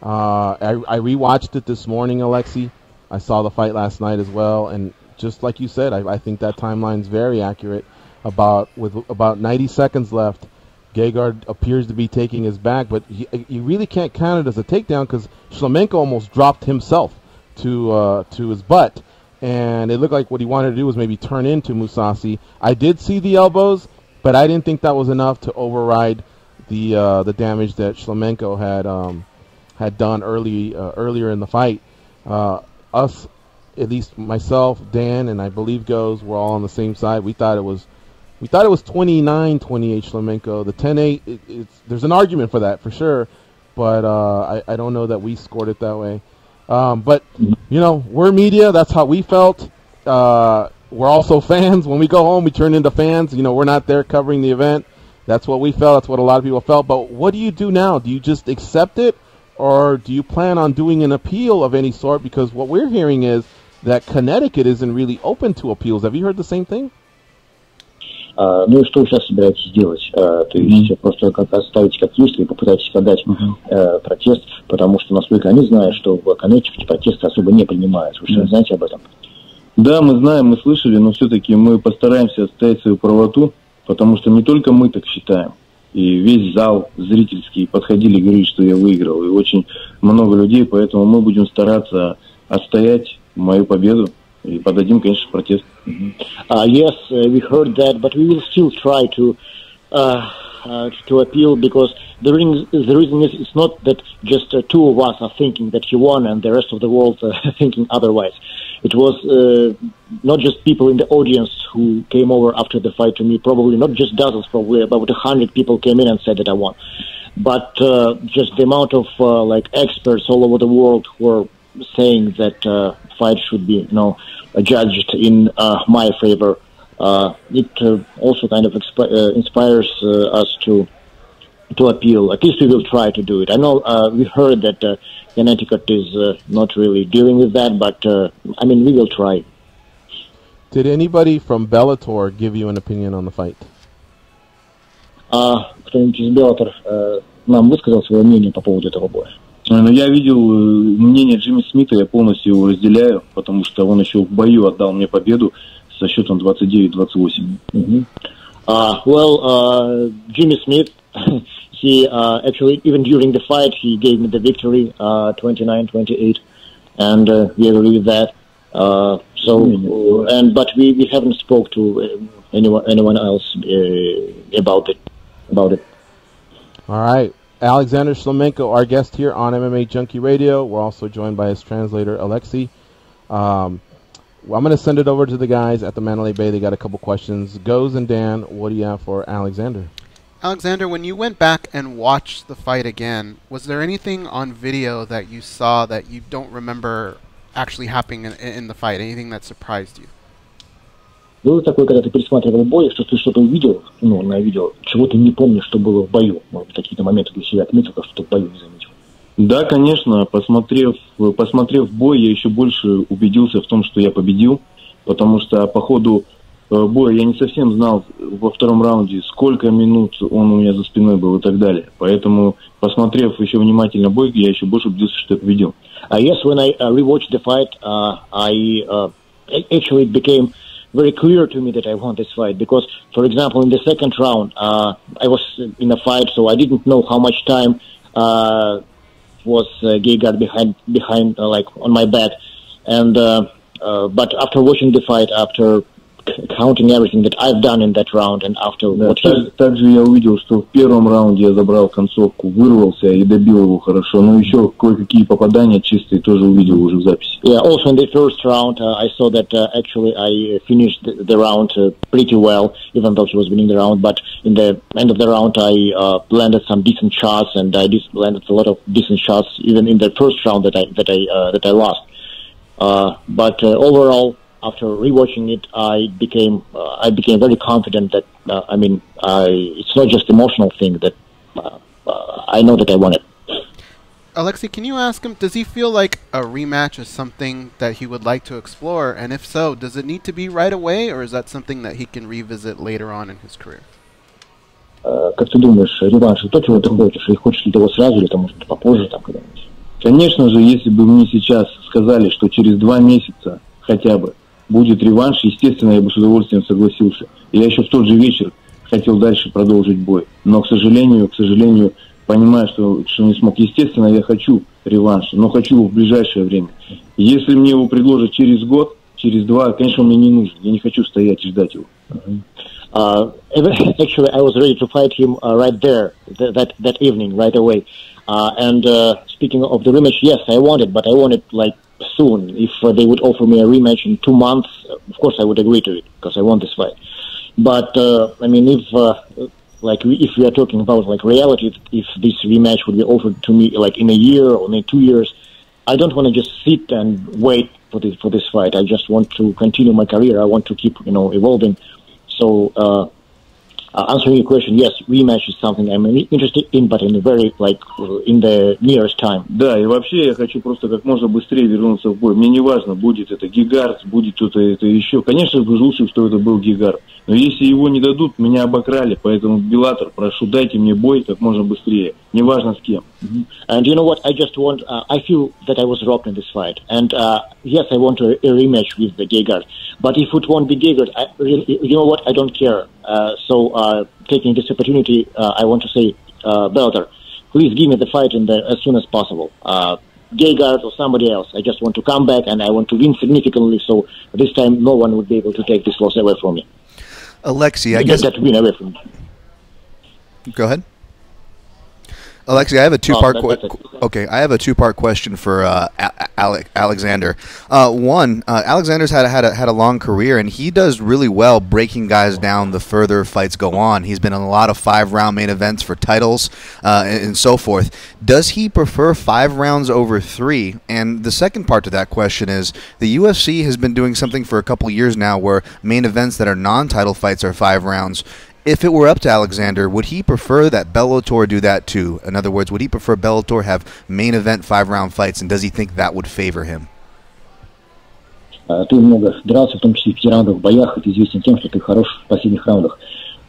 I rewatched it this morning, Alexi. I saw the fight last night as well. And just like you said, I think that timeline's very accurate. With about 90 seconds left, Gegard appears to be taking his back, but you really can't count it as a takedown because Shlemenko almost dropped himself to his butt, and it looked like what he wanted to do was maybe turn into Mousasi. I did see the elbows, but I didn't think that was enough to override the damage that Shlemenko had done earlier in the fight. Us, at least myself, Dan, and I believe Goes, were all on the same side. We thought it was 29-28 Shlemenko. The 10-8, there's an argument for that for sure, but I don't know that we scored it that way. But, we're media. That's how we felt. We're also fans. When we go home, we turn into fans. We're not there covering the event. That's what we felt. That's what a lot of people felt. But what do you do now? Do you just accept it, or do you plan on doing an appeal of any sort? Because what we're hearing is that Connecticut isn't really open to appeals. Have you heard the same thing? Ну и что вы сейчас собираетесь делать? То есть просто как оставить как есть, или попытаетесь подать протест, потому что, насколько они знают, что в Коннектикуте протесты особо не принимаются. Вы что, знаете об этом? Да, мы знаем, мы слышали, но все-таки мы постараемся отстоять свою правоту, потому что не только мы так считаем. И весь зал зрительский подходили и говорили, что я выиграл. И очень много людей, поэтому мы будем стараться отстоять мою победу. И подадим, конечно, протест. Yes, we heard that, but we will still try to appeal, because the reason is it's not that just two of us are thinking that he won and the rest of the world thinking otherwise. It was not just people in the audience who came over after the fight to me, probably not just dozens, probably about 100 people came in and said that I won. But just the amount of experts all over the world who are saying that fight should be judged in my favor. It also kind of inspires us to appeal. At least we will try to do it. I know we heard that Connecticut is not really dealing with that, but we will try. Did anybody from Bellator give you an opinion on the fight? Кто-нибудь из Bellator нам высказал свое мнение по поводу этого боя? Я видел мнение Джимми Смита, я полностью его разделяю, потому что он еще в бою отдал мне победу со счетом 29-28. Jimmy Smith, he actually, even during the fight, he gave me the victory, 29-28, and we agree with that. But we haven't spoke to anyone else about it. All right. Alexander Shlemenko, our guest here on MMA Junkie Radio. We're also joined by his translator, Alexi. I'm going to send it over to the guys at the Mandalay Bay. They got a couple questions. Goes and Dan, what do you have for Alexander? Alexander, when you went back and watched the fight again, was there anything on video that you saw that you don't remember actually happening in the fight? Anything that surprised you? Было такое, когда ты пересматривал бой, что ты что-то увидел, на видео, чего ты не помнишь, что было в бою? Может быть, какие-то моменты для себя отметил, как что в бою не заметил? Да, конечно. Посмотрев бой, я еще больше убедился в том, что я победил, потому что по ходу боя я не совсем знал во втором раунде, сколько минут он у меня за спиной был и так далее. Поэтому, посмотрев еще внимательно бой, я еще больше убедился, что я победил. Yes, when I rewatched the fight, actually it became very clear to me that I won this fight, because, for example, in the second round, I was in a fight, so I didn't know how much time was Gegard behind on my back, and but after watching the fight, after counting everything that I've done in that round, and after также я увидел, что в первом раунде я забрал концовку, вырвался и добил его хорошо, но еще кое-какие попадания чистые тоже увидел уже в записи. Yeah, also in the first round, I saw that actually I finished the round pretty well, even though he was winning the round. But in the end of the round, I landed some decent shots, and I landed a lot of decent shots, even in the first round that I lost. But overall, after rewatching it, I became very confident that it's not just emotional thing, that I know that I won it. Alexi, can you ask him, does he feel like a rematch is something that he would like to explore? And if so, does it need to be right away, or is that something that he can revisit later on in his career? Как ты думаешь, реванш, то, чего ты хочешь, и хочешь ли ты его сразу, или, может, попозже, там, когда-нибудь? Конечно же, если бы мне сейчас сказали, что через 2 месяца хотя бы будет реванш, естественно, я бы с удовольствием согласился. Я еще в тот же вечер хотел дальше продолжить бой. Но, к сожалению, понимаю, что не смог. Естественно, я хочу реванш, но хочу его в ближайшее время. Если мне его предложат через год, через 2, конечно, он мне не нужен. Я не хочу стоять и ждать его. Actually, I was ready to fight him right there, that evening, right away. And speaking of the rematch, yes, I want it, but I want it like soon. If they would offer me a rematch in 2 months, of course I would agree to it, because I want this fight. But, if like if we are talking about like reality, if this rematch would be offered to me like in a year or in 2 years, I don't want to just sit and wait for this fight. I just want to continue my career. I want to keep evolving. So answering your question, yes, rematch is something I'm interested in, but in the nearest time. Да, и вообще я хочу просто как можно быстрее вернуться в бой. Мне не важно, будет это Гигард, будет кто-то это еще. Конечно, лучше, что это был Гигард. Но если его не дадут, меня обокрали. Поэтому, Беллатор, прошу, дайте мне бой как можно быстрее. Неважно с кем. And you know what? I just want. I feel that I was robbed in this fight, and yes, I want a rematch with the Gegard. But if it won't be Gegard, you know what? I don't care. So taking this opportunity, I want to say, Bellator, please give me the fight as soon as possible. Gegard or somebody else. I just want to come back, and I want to win significantly. So this time, no one would be able to take this loss away from me. Alexi, I guess that win away from me. Go ahead. Alexi, I have a two-part question for Alexander. One, Alexander's had a long career, and he does really well breaking guys down the further fights go on. He's been in a lot of 5-round main events for titles and so forth. Does he prefer 5 rounds over 3? And the second part to that question is the UFC has been doing something for a couple years now where main events that are non-title fights are 5 rounds. If it were up to Alexander, would he prefer that Bellator do that too? In other words, would he prefer Bellator have main event 5-round fights, and does he think that would favor him? Ты много дрался, в том числе в 5-раундовых боях, и ты известен тем, что ты хорош в последних раундах.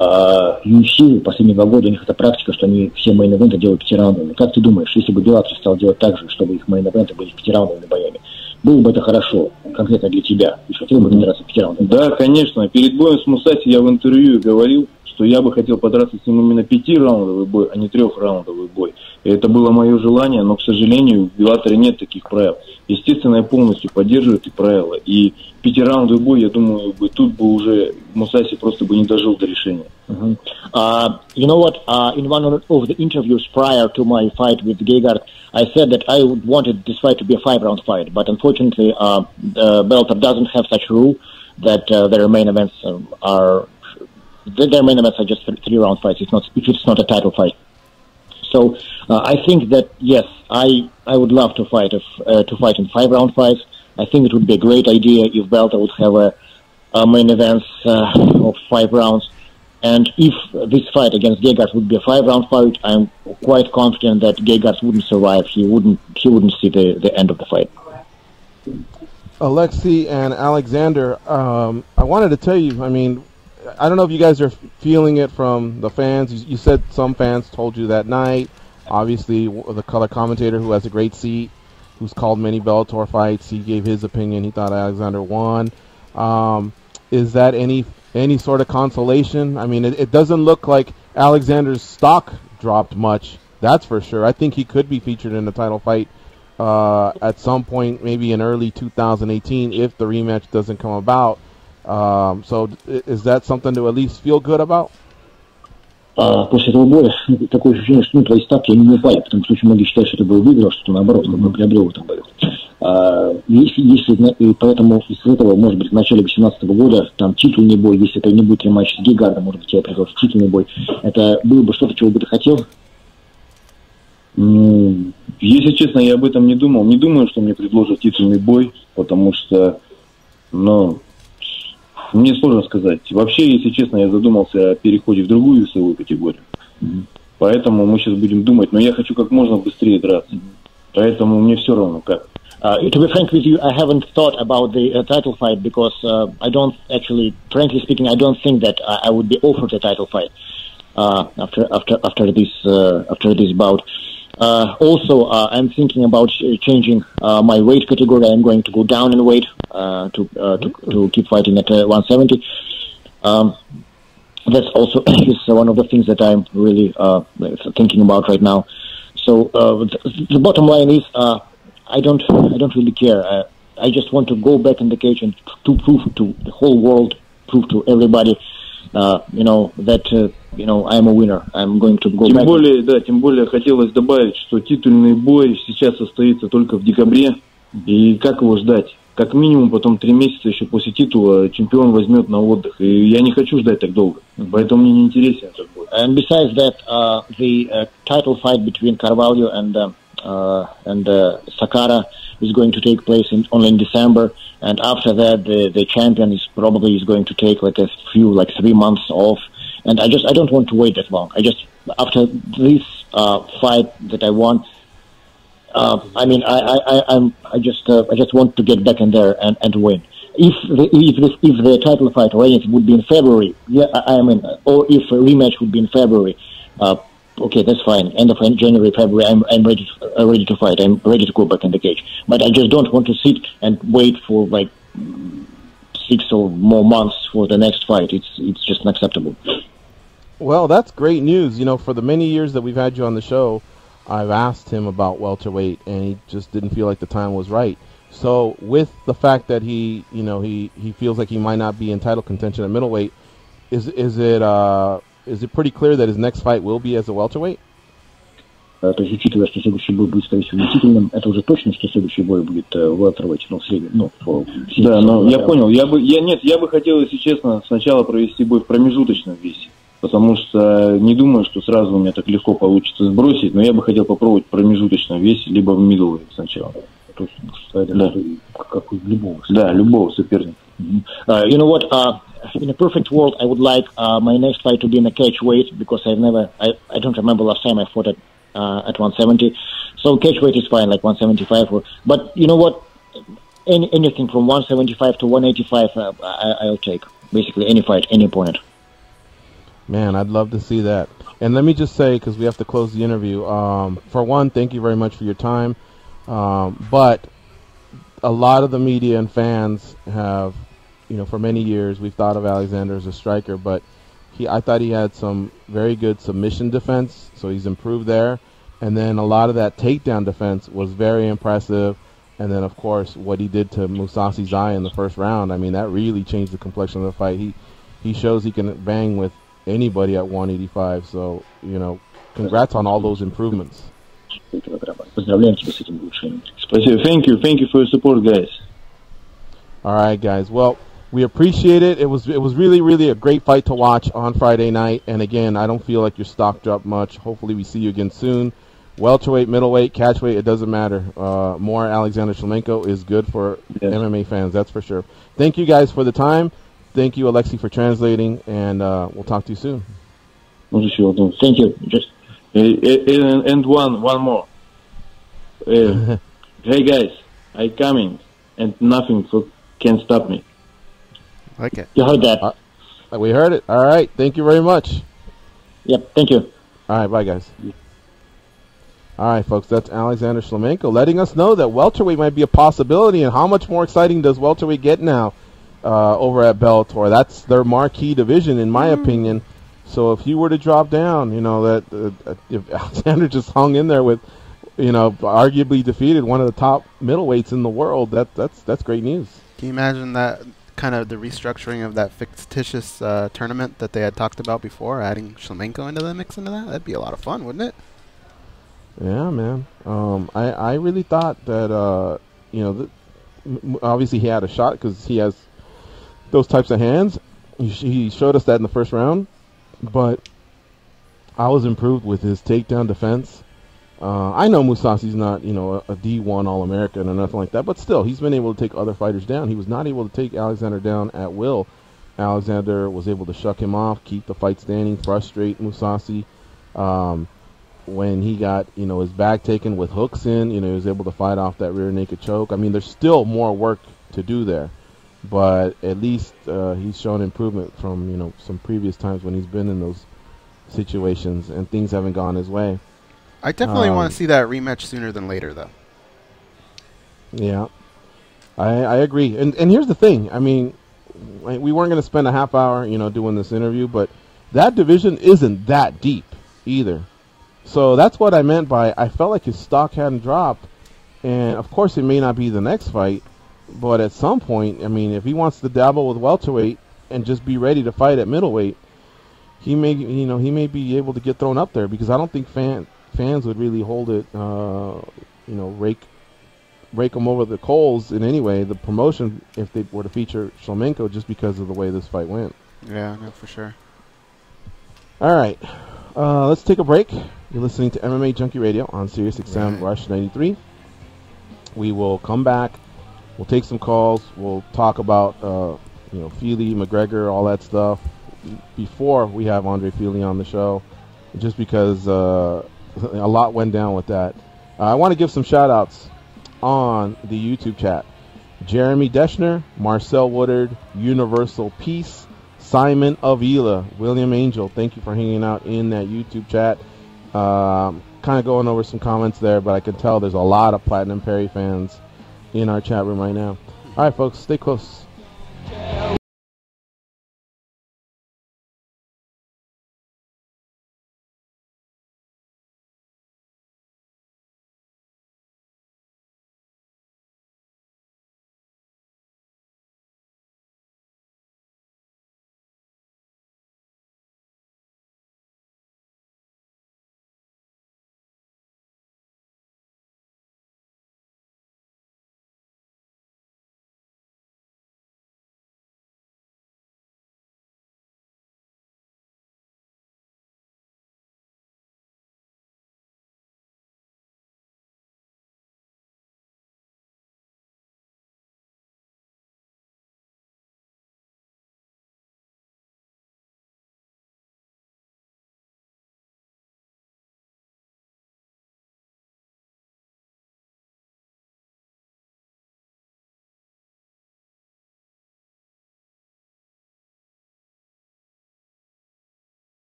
UFC последние 2 года, у них это практика, что они все мейн-эвенты делают 5-раундовыми. Как ты думаешь, если бы Bellator стал делать так же, чтобы их мейн-эвенты были 5-раундовыми боями, было бы это хорошо, конкретно для тебя? Ты хотел бы драться в 5-раундовых? Да, конечно. Перед боем с Мусаси я в интервью говорил, что я бы хотел подраться с ним именно 5-раундовый бой, а не 3-раундовый бой. И это было мое желание, но, к сожалению, в Беллаторе нет таких правил. Естественно, я полностью поддерживаю эти правила. И 5-раундовый бой, я думаю, тут бы уже Мусаси просто бы не дожил до решения. You know what? In one of the interviews prior to my fight with Gegard, I said that I wanted this fight to be a 5-round fight, but unfortunately, Bellator doesn't have such rule that their main events are just 3-round fights. If it's not a title fight. So I think that yes, I would love to fight in 5-round fights. I think it would be a great idea if Bellator would have a main events of 5 rounds. And if this fight against Gegard would be a 5-round fight, I'm quite confident that Gegard wouldn't survive. He wouldn't see the end of the fight. Alexi and Alexander, I wanted to tell you, I mean, I don't know if you guys are feeling it from the fans. You said some fans told you that night. Obviously, the color commentator who has a great seat, who's called many Bellator fights, he gave his opinion. He thought Alexander won. Is that any sort of consolation? I mean, it doesn't look like Alexander's stock dropped much. That's for sure. I think he could be featured in the title fight at some point, maybe in early 2018, if the rematch doesn't come about. So is that something to at least feel good about? После этого боя такое ощущение, что твои ставки они не упали, потому что очень многие считают, что это был выигрыш, что наоборот, мы приобрел в этом бою. И поэтому из этого, может быть, в начале 2018 года, там титульный бой, если это не будет рематч с Гигардом, может быть, я предложу титульный бой, это было бы что-то, чего бы ты хотел? Если честно, я об этом не думал. Не думаю, что мне предложат титульный бой, потому что, мне сложно сказать. Вообще, если честно, я задумался о переходе в другую весовую категорию. Поэтому мы сейчас будем думать, но я хочу как можно быстрее драться. Поэтому мне все равно как. To be frank with you, I haven't thought about the title fight because I don't actually, frankly speaking, I don't think that I would be offered a title fight after this bout. Also, I'm thinking about changing my weight category. I'm going to go down in weight to keep fighting at 170. That's also is one of the things that I'm really thinking about right now. So the bottom line is I don't really care. I just want to go back in the cage and to prove to the whole world, prove to everybody, that I'm a winner. I'm going to go back. Тем более хотелось добавить, что титульный бой сейчас состоится только в декабре. И как его ждать? Как минимум потом 3 месяца еще после титула чемпион возьмет на отдых. И я не хочу ждать так долго. Поэтому мне не интересен этот бой. And besides that, the title fight between Carvalho and Sakara is going to take place only in December, and after that, the champion is going to take like 3 months off. And I don't want to wait that long. After this fight that I won, I just want to get back in there and win. If the title fight or anything would be in February, or if a rematch would be in February, okay, that's fine. End of January, February, I'm ready to fight. I'm ready to go back in the cage. But I just don't want to sit and wait for like 6 or more months for the next fight. It's just unacceptable. Well, that's great news. For the many years that we've had you on the show, I've asked him about welterweight, and he just didn't feel like the time was right. So with the fact that he feels like he might not be in title contention at middleweight, is it pretty clear that his next fight will be as a welterweight? То есть, учитывая, что следующий бой будет, скорее всего, длительным, это уже точно, что следующий бой будет welterweight, средний, Да, но я понял. Я бы хотел, если честно, сначала провести бой в промежуточном весе. Потому что не думаю, что сразу у меня так легко получится сбросить, но я бы хотел попробовать в промежуточном весе, либо в middleweight сначала. Да. Как у любого. Да, любого соперника. You know what? In a perfect world, I would like my next fight to be in a catch weight because I don't remember last time I fought at 170. So catch weight is fine, like 175. But you know what? Anything from 175 to 185, I'll take. Basically, any fight, any opponent. Man, I'd love to see that. And let me just say, because we have to close the interview, for one, thank you very much for your time. But a lot of the media and fans have, for many years, we've thought of Alexander as a striker, but I thought he had some very good submission defense, so he's improved there. And then a lot of that takedown defense was very impressive. And then, of course, what he did to Mousasi's eye in the first round, that really changed the complexion of the fight. He shows he can bang with anybody at 185, so, congrats on all those improvements. Спасибо. Thank you for your support, guys. All right, guys. Well, we appreciate it. It was really, really a great fight to watch on Friday night. And again, I don't feel like your stock dropped much. Hopefully we see you again soon. Welterweight, middleweight, catchweight, it doesn't matter. More Alexander Shlemenko is good for MMA fans, that's for sure. Thank you guys for the time. Thank you, Alexei, for translating, and we'll talk to you soon. Thank you. And one more. Hey guys, I coming, and nothing can stop me. Okay. You heard that? We heard it. All right. Thank you very much. Yep. Thank you. All right. Bye, guys. All right, folks. That's Alexander Shlemenko letting us know that welterweight might be a possibility, and how much more exciting does welterweight get now? Over at Bellator. That's their marquee division, in my opinion. So if you were to drop down, if Alexander just hung in there with, arguably defeated one of the top middleweights in the world, that's great news. Can you imagine that kind of the restructuring of that fictitious tournament that they had talked about before, adding Shlemenko into the mix into that? That'd be a lot of fun, wouldn't it? Yeah, man. I really thought that, obviously he had a shot because he has those types of hands. He showed us that in the first round, but I was improved with his takedown defense. I know Mousasi's not, a D1 All-American or nothing like that, but still, he's been able to take other fighters down. He was not able to take Alexander down at will. Alexander was able to shuck him off, keep the fight standing, frustrate Mousasi. When he got, his back taken with hooks in, he was able to fight off that rear naked choke. There's still more work to do there. But at least he's shown improvement from, some previous times when he's been in those situations and things haven't gone his way. I definitely want to see that rematch sooner than later, though. Yeah, I agree. And here's the thing. We weren't going to spend a half hour, doing this interview, but that division isn't that deep either. So that's what I meant by I felt like his stock hadn't dropped. And, of course, it may not be the next fight. But at some point, if he wants to dabble with welterweight and just be ready to fight at middleweight, he may be able to get thrown up there because I don't think fans would really hold it, rake him over the coals in any way. The promotion, if they were to feature Shlemenko, just because of the way this fight went. Yeah, no, for sure. All right. Let's take a break. You're listening to MMA Junkie Radio on Sirius XM Rush 93. We will come back. We'll take some calls. We'll talk about, Fili, McGregor, all that stuff before we have Andre Fili on the show, just because a lot went down with that. I want to give some shout-outs on the YouTube chat. Jeremy Deschner, Marcel Woodard, Universal Peace, Simon Avila, William Angel, thank you for hanging out in that YouTube chat. Kind of going over some comments there, but I can tell there's a lot of Platinum Perry fans in our chat room right now. All right, folks, stay close.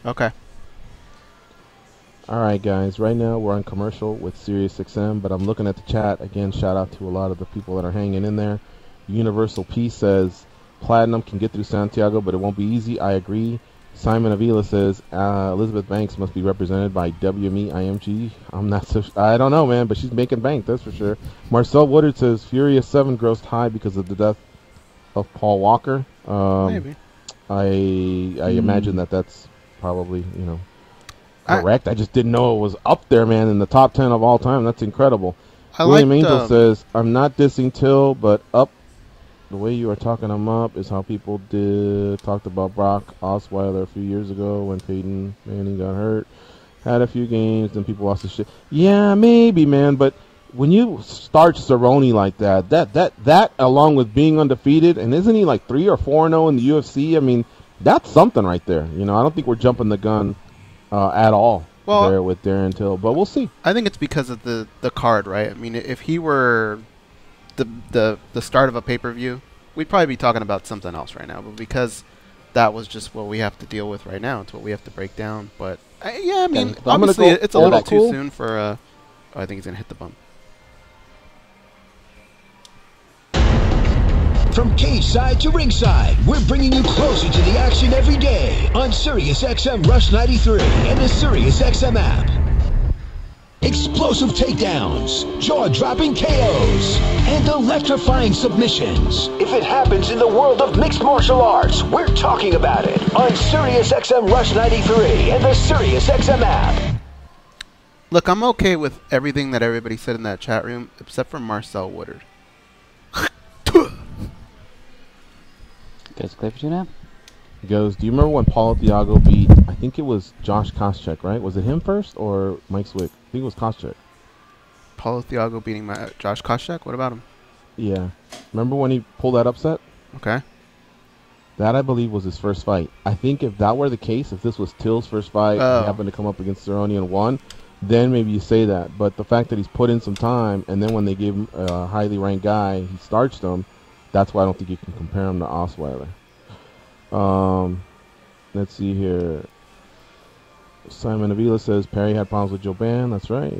Okay. All right, guys. Right now we're on commercial with SiriusXM, but I'm looking at the chat. Again, shout out to a lot of the people that are hanging in there. Universal Peace says, Platinum can get through Santiago, but it won't be easy. I agree. Simon Avila says, Elizabeth Banks must be represented by WME IMG. I don't know, man, but she's making bank, that's for sure. Marcel Woodard says, Furious 7 grossed high because of the death of Paul Walker. Maybe. I imagine that's probably, correct. I just didn't know it was up there, man, in the top 10 of all time. That's incredible. William Angel says, I'm not dissing Till, but up the way you are talking him up is how people talked about Brock Osweiler a few years ago when Peyton Manning got hurt. Had a few games, then people lost his shit. Yeah, maybe, man, but when you start Cerrone like that along with being undefeated, and isn't he like 3 or 4-0 in the UFC? I mean, that's something right there. I don't think we're jumping the gun at all there with Darren Till, but we'll see. I think it's because of the card, right? I mean, if he were the start of a pay-per-view, we'd probably be talking about something else right now. But because that was just what we have to deal with right now, it's what we have to break down. But obviously it's a little too soon for. I think he's gonna hit the bump. From cage-side to ringside, we're bringing you closer to the action every day on SiriusXM Rush 93 and the SiriusXM app. Explosive takedowns, jaw-dropping KOs, and electrifying submissions. If it happens in the world of mixed martial arts, we're talking about it on SiriusXM Rush 93 and the SiriusXM app. Look, I'm okay with everything that everybody said in that chat room, except for Marcel Woodard. Guys, clear for you now? He goes, do you remember when Paulo Thiago beat, I think it was Josh Koscheck, right? Was it him first or Mike Swick? I think it was Koscheck. Paulo Thiago beating Josh Koscheck? What about him? Yeah. Remember when he pulled that upset? Okay. That, I believe, was his first fight. I think if that were the case, if this was Till's first fight, he happened to come up against Cerrone and won, then maybe you say that. But the fact that he's put in some time, and then when they gave him a highly ranked guy, he starched him, that's why I don't think you can compare him to Osweiler. Let's see here. Simon Avila says Perry had problems with Joban. That's right.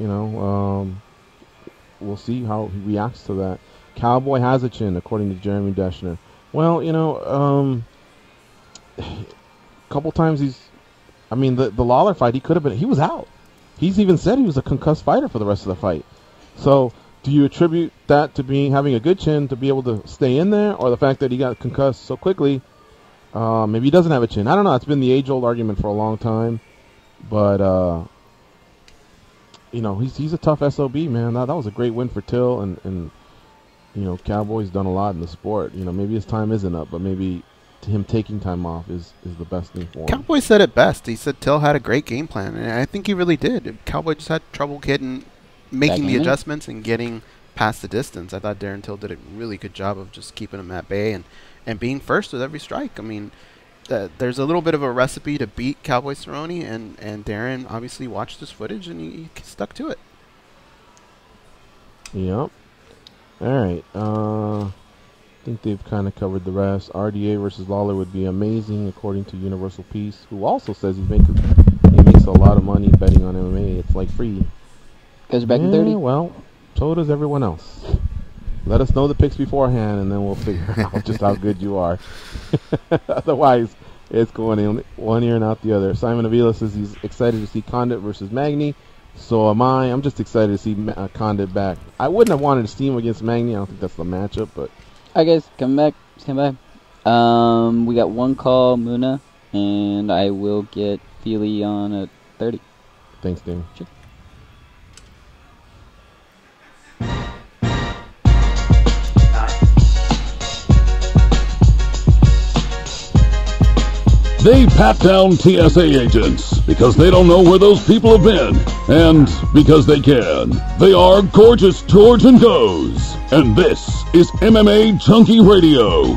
We'll see how he reacts to that. Cowboy has a chin, according to Jeremy Deschner. Well, a couple times the Lawler fight, he was out. He's even said he was a concussed fighter for the rest of the fight. So, do you attribute that to having a good chin to be able to stay in there, or the fact that he got concussed so quickly? Maybe he doesn't have a chin. I don't know. It's been the age-old argument for a long time. But he's a tough SOB, man. That was a great win for Till, and Cowboy's done a lot in the sport. Maybe his time isn't up, but maybe him taking time off is the best thing for him. Cowboy said it best. He said Till had a great game plan, and I think he really did. Cowboy just had trouble making the adjustments and getting past the distance. I thought Darren Till did a really good job of just keeping him at bay and being first with every strike. I mean, there's a little bit of a recipe to beat Cowboy Cerrone, and Darren obviously watched this footage and he stuck to it. Yep. All right. I think they've kind of covered the rest. RDA versus Lawler would be amazing, according to Universal Peace, who also says he makes a lot of money betting on MMA. It's like free. Goes back in 30? Well, so does everyone else. Let us know the picks beforehand, and then we'll figure out just how good you are. Otherwise, it's going in one ear and out the other. Simon Avila says he's excited to see Condit versus Magny. So am I. I'm just excited to see Condit back. I wouldn't have wanted to see him against Magny. I don't think that's the matchup, but... All right, guys, come back. Stand by. We got one call, Muna, and I will get Fili on at 30. Thanks, Danny. Sure. They pat down TSA agents because they don't know where those people have been, and because they can. They are Gorgeous George and Goes, and this is MMA Junkie Radio.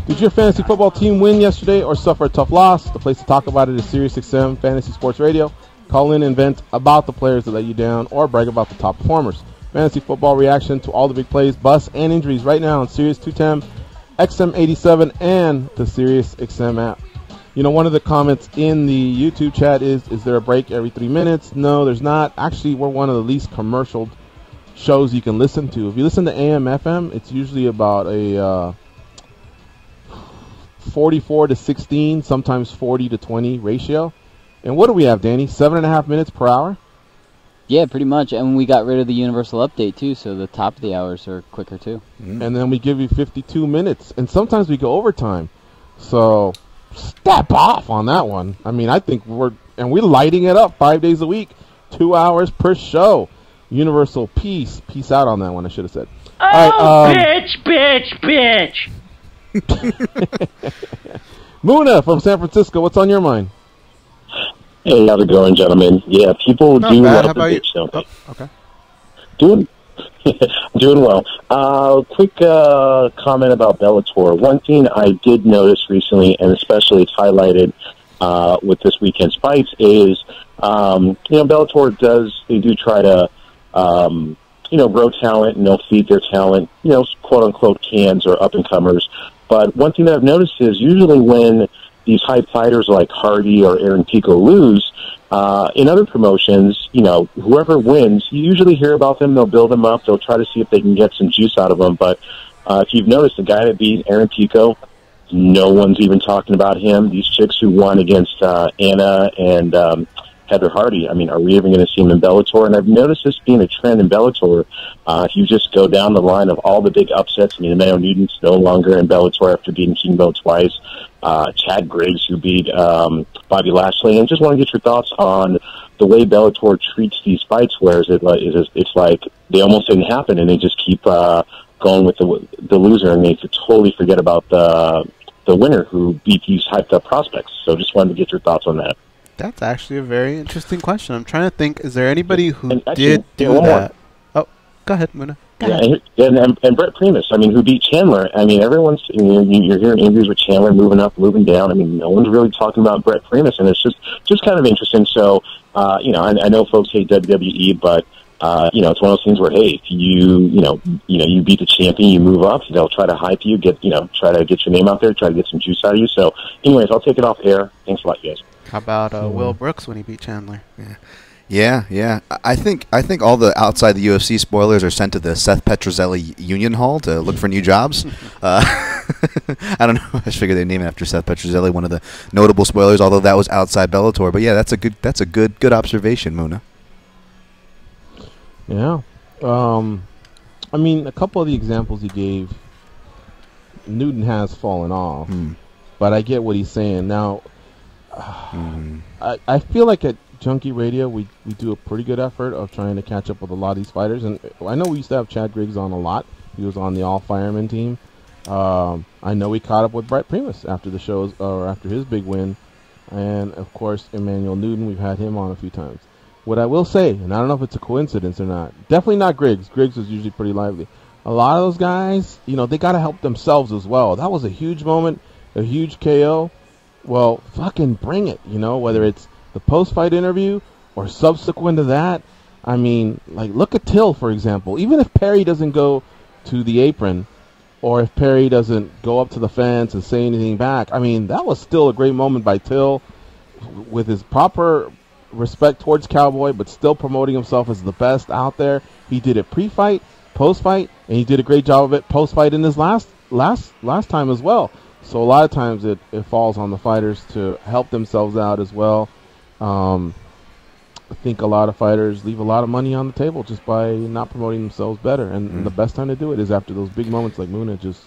Did your fantasy football team win yesterday or suffer a tough loss? The place to talk about it is SiriusXM Fantasy Sports Radio. Call in and vent about the players that let you down or brag about the top performers. Fantasy football reaction to all the big plays, busts, and injuries right now on Sirius 210, XM87, and the SiriusXM app. One of the comments in the YouTube chat is there a break every 3 minutes? No, there's not. Actually, we're one of the least commercial shows you can listen to. If you listen to AM, FM, it's usually about a 44 to 16, sometimes 40 to 20 ratio. And what do we have, Danny? 7.5 minutes per hour? Yeah, pretty much. And we got rid of the universal update, too, so the top of the hours are quicker, too. Mm-hmm. And then we give you 52 minutes. And sometimes we go overtime. So, step off on that one. I mean, I think we're lighting it up 5 days a week. 2 hours per show. Universal peace. Peace out on that one, I should have said. Oh, all right, bitch. Muna from San Francisco, what's on your mind? Hey, how's it going, gentlemen? Yeah, people do love the bitch, don't they? Okay. Doing well. Quick comment about Bellator. One thing I did notice recently, and especially it's highlighted with this weekend's fights, is Bellator they do try to grow talent, and they'll feed their talent, quote unquote cans or up and comers. But one thing that I've noticed is usually when these high fighters like Hardy or Aaron Pico lose, in other promotions, whoever wins, you usually hear about them, they'll build them up, they'll try to see if they can get some juice out of them. But if you've noticed, the guy that beat Aaron Pico, no one's even talking about him. These chicks who won against Anna and Heather Hardy, I mean, are we even going to see him in Bellator? And I've noticed this being a trend in Bellator. If you just go down the line of all the big upsets, I mean, Mayo Newton's no longer in Bellator after beating Kimbo twice. Chad Griggs, who beat Bobby Lashley. And just want to get your thoughts on the way Bellator treats these fights, where it's like they almost didn't happen, and they just keep going with the loser, and they totally forget about the winner who beat these hyped-up prospects. So just wanted to get your thoughts on that. That's actually a very interesting question. I'm trying to think, is there anybody who actually, did do that? Oh, go ahead, Muna. And Brett Primus, I mean, who beat Chandler. I mean, you're hearing interviews with Chandler moving up, moving down. I mean, no one's really talking about Brett Primus, and it's just kind of interesting. So, I know folks hate WWE, but it's one of those things where, hey, if you beat the champion, you move up, they'll try to hype you, try to get your name out there, try to get some juice out of you. So, anyways, I'll take it off air. Thanks a lot, guys. How about Will Brooks when he beat Chandler? Yeah. I think all the outside the UFC spoilers are sent to the Seth Petrozelli Union Hall to look for new jobs. I don't know. I just figured they'd name it after Seth Petrozelli, one of the notable spoilers. Although that was outside Bellator, but yeah, that's a good observation, Muna. Yeah, I mean, a couple of the examples he gave, Newton has fallen off, but I get what he's saying now. I feel like Junkie Radio, we do a pretty good effort of trying to catch up with a lot of these fighters. And I know we used to have Chad Griggs on a lot. He was on the All Firemen team. I know we caught up with Brett Primus after the shows, or after his big win. And, of course, Emmanuel Newton, we've had him on a few times. What I will say, and I don't know if it's a coincidence or not, definitely not Griggs. Griggs was usually pretty lively. A lot of those guys, they got to help themselves as well. That was a huge moment, a huge KO. Well, fucking bring it, whether it's the post-fight interview or subsequent to that. I mean, like, look at Till, for example. Even if Perry doesn't go to the apron, or if Perry doesn't go up to the fence and say anything back, I mean, that was still a great moment by Till with his proper respect towards Cowboy, but still promoting himself as the best out there. He did it pre-fight, post-fight, and he did a great job of it post-fight in his last time as well. So a lot of times it falls on the fighters to help themselves out as well. I think a lot of fighters leave a lot of money on the table just by not promoting themselves better, and the best time to do it is after those big moments like Muna just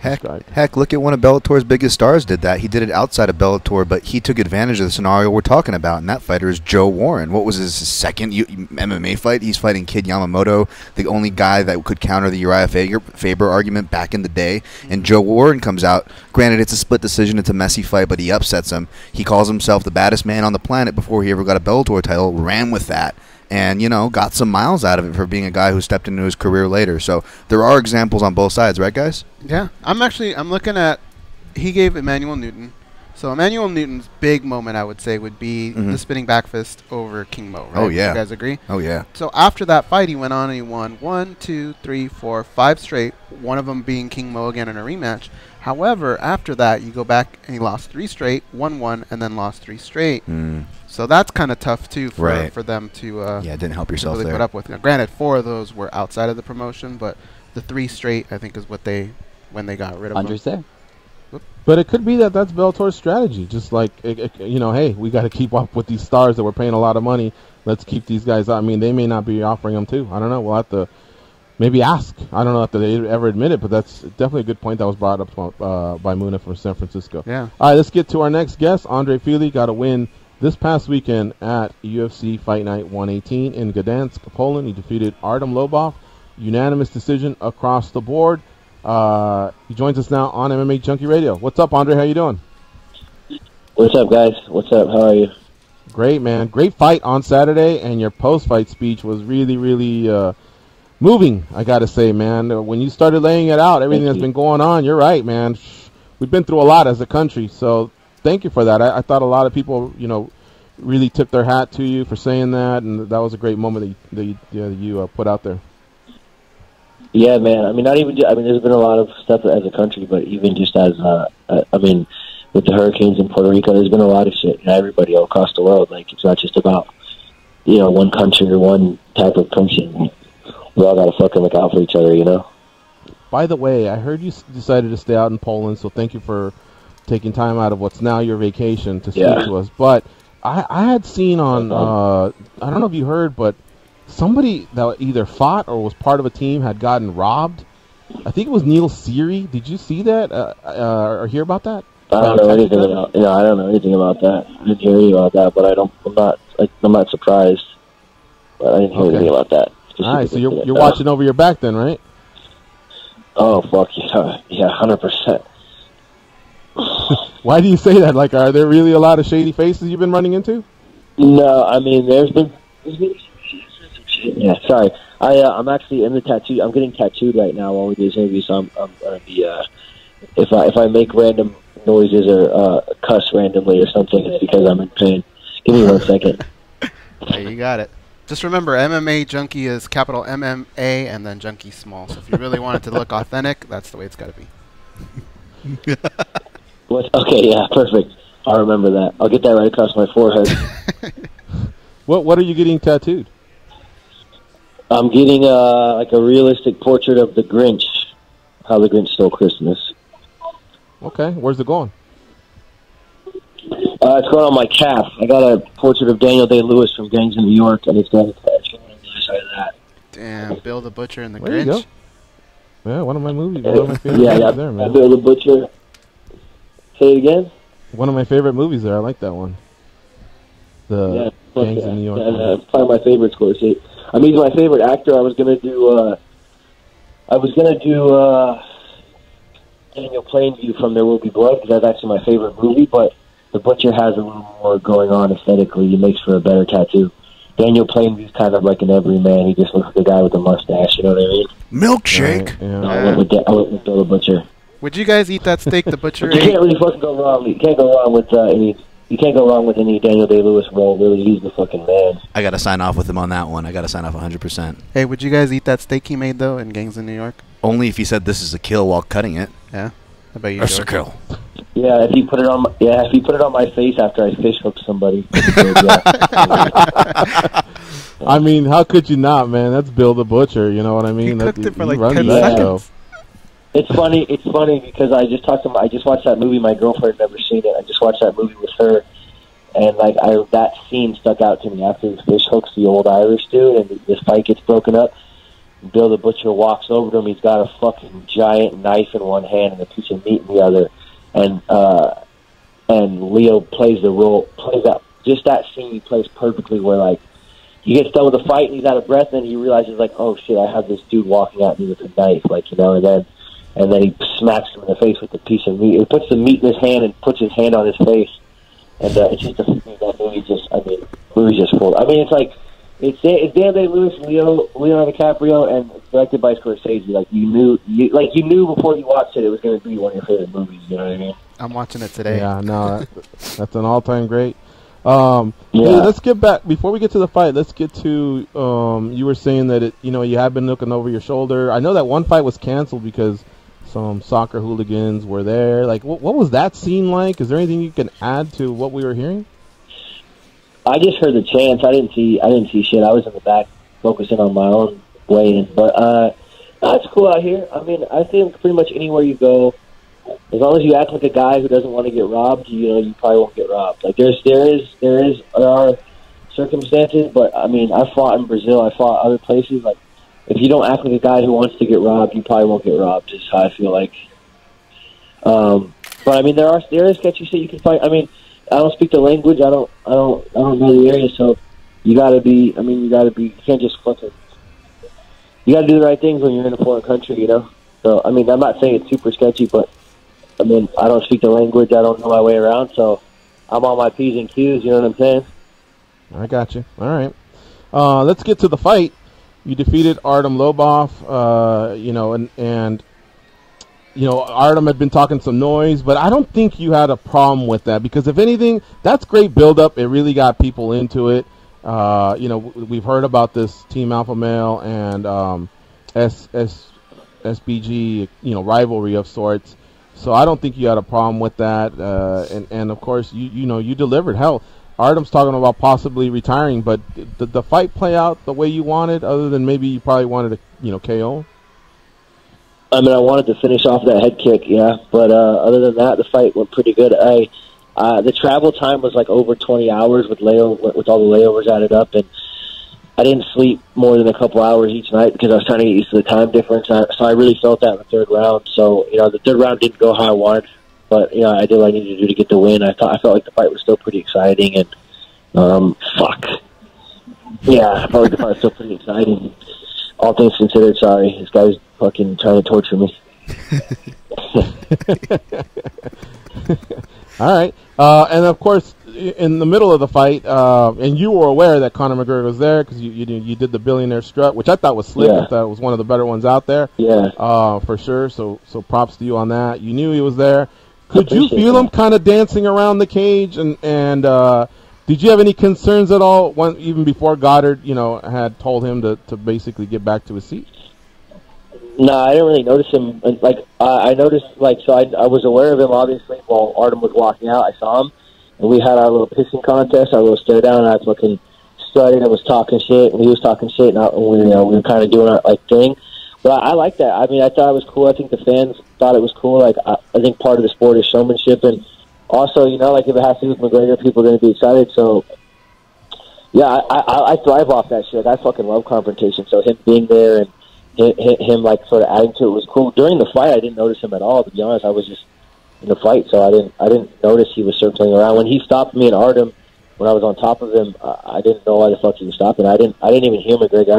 described. Heck, look at one of Bellator's biggest stars did that. He did it outside of Bellator, but he took advantage of the scenario we're talking about, and that fighter is Joe Warren. What was his second MMA fight? He's fighting Kid Yamamoto, the only guy that could counter the Uriah Faber argument back in the day, and Joe Warren comes out. Granted, it's a split decision, it's a messy fight, but he upsets him. He calls himself the baddest man on the planet before he ever got a Bellator title, ran with that, and, got some miles out of it for being a guy who stepped into his career later. So there are examples on both sides, right, guys? Yeah. I'm looking at, he gave Emmanuel Newton. So Emmanuel Newton's big moment, I would say, would be the spinning back fist over King Mo, right? Oh, yeah. You guys agree? Oh, yeah. So after that fight, he went on and he won 1, 2, 3, 4, 5 straight, one of them being King Mo again in a rematch. However, after that, you go back and he lost 3 straight, won 1, and then lost 3 straight. So that's kind of tough, too, for them to didn't help yourself really there. put up with. Now, granted, 4 of those were outside of the promotion, but the 3 straight, I think, is what when they got rid of Andre's them. there. But it could be that's Bellator's strategy. Just like, hey, we got to keep up with these stars that we're paying a lot of money. Let's keep these guys out. I mean, they may not be offering them, too. I don't know. We'll have to maybe ask. I don't know if they ever admit it, but that's definitely a good point that was brought up by Muna from San Francisco. Yeah. All right, let's get to our next guest. Andre Fili got a win this past weekend at UFC Fight Night 118 in Gdansk, Poland. He defeated Artem Lobov, unanimous decision across the board. He joins us now on MMA Junkie Radio. What's up, Andre? How you doing? What's up, guys? What's up? How are you? Great, man. Great fight on Saturday, and your post-fight speech was really, really moving, I got to say, man. When you started laying it out, everything that's been going on, you're right, man. We've been through a lot as a country, so thank you for that. I thought a lot of people, really tipped their hat to you for saying that, and that was a great moment that you put out there. Yeah, man. I mean, there's been a lot of stuff as a country, but even just as, with the hurricanes in Puerto Rico, there's been a lot of shit. Everybody all across the world. Like, it's not just about, one country or one type of country. We all got to fucking look out for each other, By the way, I heard you decided to stay out in Poland, so thank you for taking time out of what's now your vacation to speak to us. But I had seen on, I don't know if you heard, but somebody that either fought or was part of a team had gotten robbed. I think it was Neil Seary. Did you see that or hear about that? I don't know anything about. I don't know anything about that. I didn't hear anything about that, but I'm not surprised. But I didn't hear anything about that. All right, so you're watching over your back then, right? Oh fuck yeah, 100%. Why do you say that? Like, are there really a lot of shady faces you've been running into? No, I mean there's been yeah. Sorry, I'm actually in the tattoo. I'm getting tattooed right now while we do this interview, so I'm gonna be if I make random noises or cuss randomly or something, it's because I'm in pain. Give me 1 second. Yeah, you got it. Just remember, MMA Junkie is capital MMA and then Junkie small. So if you really want it to look authentic, that's the way it's got to be. Okay, yeah, perfect. I'll remember that. I'll get that right across my forehead. What are you getting tattooed? I'm getting like a realistic portrait of the Grinch, how the Grinch stole Christmas. Okay, where's it going? It's going on my calf. I got a portrait of Daniel Day-Lewis from Gangs in New York, and it's going on the other side of that. Damn, Bill the Butcher and the There Grinch. you go. Yeah, one of my movies. One of my favorite movies there, man. Bill the Butcher. Say it again? One of my favorite movies there. I like that one. Gangs in New York. And probably my favorite score sheet. I mean, he's my favorite actor. I was gonna do Daniel Plainview from There Will Be Blood, because that's actually my favorite movie. But The Butcher has a little more going on aesthetically. He makes for a better tattoo. Daniel Plainview's kind of like an everyman. He just looks like a guy with a mustache. You know what I mean? Milkshake. Right, yeah. I went with Bill the Butcher. Would you guys eat that steak the butcher You ate? can't really fucking go wrong. You can't go wrong with any. You can't go wrong with any Daniel Day-Lewis role. Really, he's the fucking man. I got to sign off with him on that one. I got to sign off 100%. Hey, would you guys eat that steak he made, though, in Gangs in New York? Only if he said this is a kill while cutting it. Yeah? How about you, That's a George? kill. Yeah, if you put it on, if you put it on my face after I fish hook somebody. I mean, how could you not, man? That's Bill the Butcher. You know what I mean? He cooked it for like runs 10 that seconds. show. It's funny because I just watched that movie. My girlfriend had never seen it. I just watched that movie with her, and that scene stuck out to me after the fish hooks the old Irish dude, and this fight gets broken up. Bill the Butcher walks over to him. He's got a fucking giant knife in one hand and a piece of meat in the other, and Leo plays that scene. He plays perfectly where he gets done with the fight and he's out of breath, and he realizes oh shit, I have this dude walking at me with a knife, and then he smacks him in the face with a piece of meat. He puts the meat in his hand and puts his hand on his face, and it's just that movie's just full. I mean, it's Daniel Day-Lewis, Leonardo DiCaprio, and directed by Scorsese. You knew before you watched it was going to be one of your favorite movies. You know what I mean? I'm watching it today. Yeah, no, that's an all-time great. Hey, let's get back before we get to the fight. Let's get to you were saying that you have been looking over your shoulder. I know that one fight was canceled because some soccer hooligans were there. What was that scene like? Is there anything you can add to what we were hearing? I just heard the chants. I didn't see shit. I was in the back focusing on my own weigh-in. But it's cool out here. I mean, I think pretty much anywhere you go, as long as you act like a guy who doesn't want to get robbed, you probably won't get robbed. There are circumstances, but I mean, I fought in Brazil. I fought other places. If you don't act like a guy who wants to get robbed, you probably won't get robbed. Is how I feel like. But I mean, there is sketchy shit you can find. I mean, I don't speak the language. I don't know the area, so you gotta be. You can't just fucking. You gotta do the right things when you're in a foreign country, you know. So I mean, I'm not saying it's super sketchy, but I mean, I don't speak the language. I don't know my way around, so I'm on my P's and Q's. You know what I'm saying? I got you. All right. Let's get to the fight. You defeated Artem Lobov. And Artem had been talking some noise, but I don't think you had a problem with that because if anything, that's great build-up. It really got people into it. We've heard about this Team Alpha Male and SBG, rivalry of sorts. So I don't think you had a problem with that. And of course, you delivered. Hell, Artem's talking about possibly retiring, but did the fight play out the way you wanted, other than maybe you probably wanted to, KO? I mean, I wanted to finish off that head kick, yeah. But other than that, the fight went pretty good. The travel time was over 20 hours with all the layovers added up, and I didn't sleep more than a couple hours each night because I was trying to get used to the time difference. So I really felt that in the third round. So, the third round didn't go how I wanted, but, I did what I needed to do to get the win. I felt like the fight was still pretty exciting, and, fuck. Yeah, I felt like the fight was still pretty exciting. All things considered, sorry. This guy's fucking trying to torture me. All right. And, of course, in the middle of the fight, and you were aware that Conor McGregor was there because you did the billionaire strut, which I thought was slick. Yeah. I thought it was one of the better ones out there. Yeah. For sure. So props to you on that. You knew he was there. Could you feel him kind of dancing around the cage? And did you have any concerns at all even before Goddard, had told him to basically get back to his seat? No, I didn't really notice him. I noticed, I was aware of him, obviously, while Artem was walking out. I saw him, and we had our little pissing contest, our little stare down, and I fucking studied and was talking shit, and he was talking shit, and we were kind of doing our, thing. But I like that. I mean, I thought it was cool. I think the fans thought it was cool. I think part of the sport is showmanship, and also, if it has to do with McGregor, people are going to be excited, so... Yeah, I thrive off that shit. I fucking love confrontation, so him being there and him sort of adding to it was cool. During the fight, I didn't notice him at all. To be honest, I was just in the fight, so I didn't notice he was circling around. When he stopped me and Artem, when I was on top of him, I didn't know why the fuck he was stopping. I didn't even hear McGregor.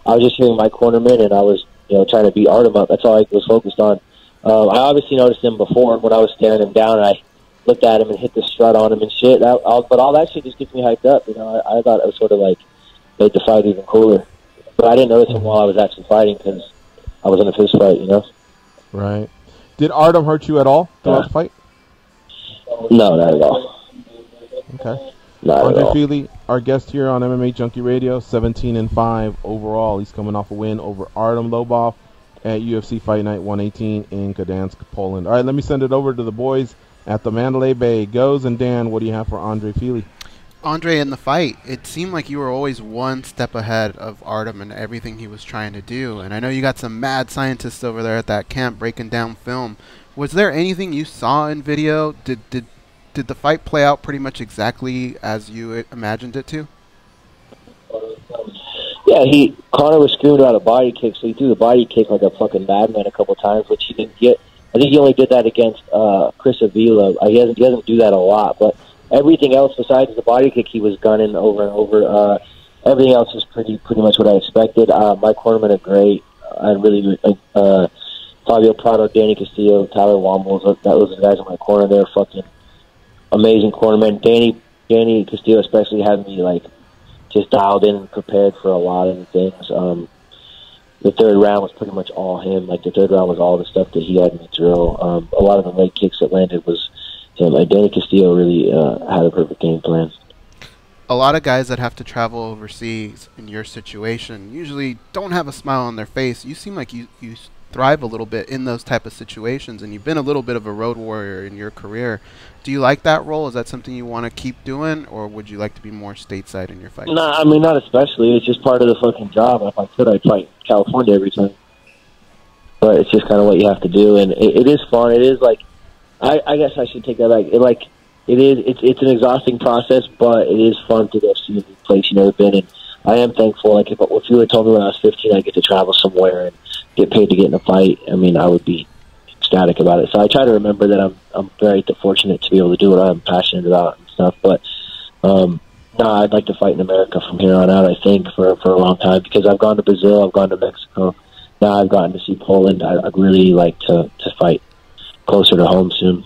I was just hearing my cornerman, and I was trying to beat Artem up. That's all I was focused on. I obviously noticed him before when I was staring him down, and I looked at him and hit the strut on him and shit. But all that shit just gets me hyped up. I thought it was sort of like made the fight even cooler. But I didn't notice him while I was actually fighting because I was in a fist fight, Right. Did Artem hurt you at all throughout the fight? No, not at all. Okay. Not Andre at all. Fili, our guest here on MMA Junkie Radio, 17-5 overall. He's coming off a win over Artem Lobov at UFC Fight Night 118 in Gdansk, Poland. All right, let me send it over to the boys at the Mandalay Bay. Goes and Dan, what do you have for Andre Fili? Andre, in the fight, it seemed like you were always one step ahead of Artem and everything he was trying to do. And I know you got some mad scientists over there at that camp breaking down film. Was there anything you saw in video? Did the fight play out pretty much exactly as you imagined it to? Yeah, Conor was screaming about a body kick, so he threw the body kick like a fucking madman a couple times, which he didn't get. I think he only did that against Chris Avila. He doesn't do that a lot, but everything else besides the body kick, he was gunning over and over. Everything else is pretty much what I expected. My cornermen are great. I really Fabio Prado, Danny Castillo, Tyler Wombles. Those are the guys in my corner. They're fucking amazing cornermen. Danny Castillo especially had me just dialed in and prepared for a lot of the things. The third round was pretty much all him. The third round was all the stuff that he had me drill. A lot of the leg kicks that landed was him. Danny Castillo really had a perfect game plan. A lot of guys that have to travel overseas in your situation usually don't have a smile on their face. You seem like you thrive a little bit in those type of situations, and you've been a little bit of a road warrior in your career. Do you like that role? Is that something you want to keep doing, or would you like to be more stateside in your fight? No, I mean, not especially. It's just part of the fucking job. If I could, I'd fight California every time. But it's just kind of what you have to do, and it is fun. It is I guess I should take that back. It's an exhausting process, but it is fun to go see a new place you've never been in. I am thankful. If you had told me when I was 15 I'd get to travel somewhere and get paid to get in a fight, I mean, I would be ecstatic about it. So I try to remember that I'm very fortunate to be able to do what I'm passionate about and stuff. But no, I'd like to fight in America from here on out, I think, for a long time, because I've gone to Brazil, I've gone to Mexico. Now I've gotten to see Poland. I'd really like to fight closer to home soon.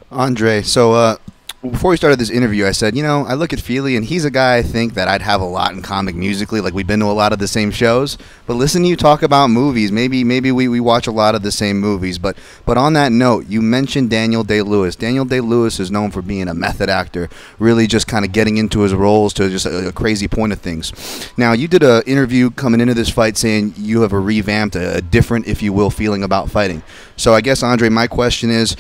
Andre, so before we started this interview, I said, I look at Fili, and he's a guy I think that I'd have a lot in common musically. We've been to a lot of the same shows. But listen to you talk about movies. Maybe we watch a lot of the same movies. But on that note, you mentioned Daniel Day-Lewis. Daniel Day-Lewis is known for being a method actor, really just kind of getting into his roles to just a crazy point of things. Now, you did an interview coming into this fight saying you have a revamped, a different, if you will, feeling about fighting. So I guess, Andre, my question is,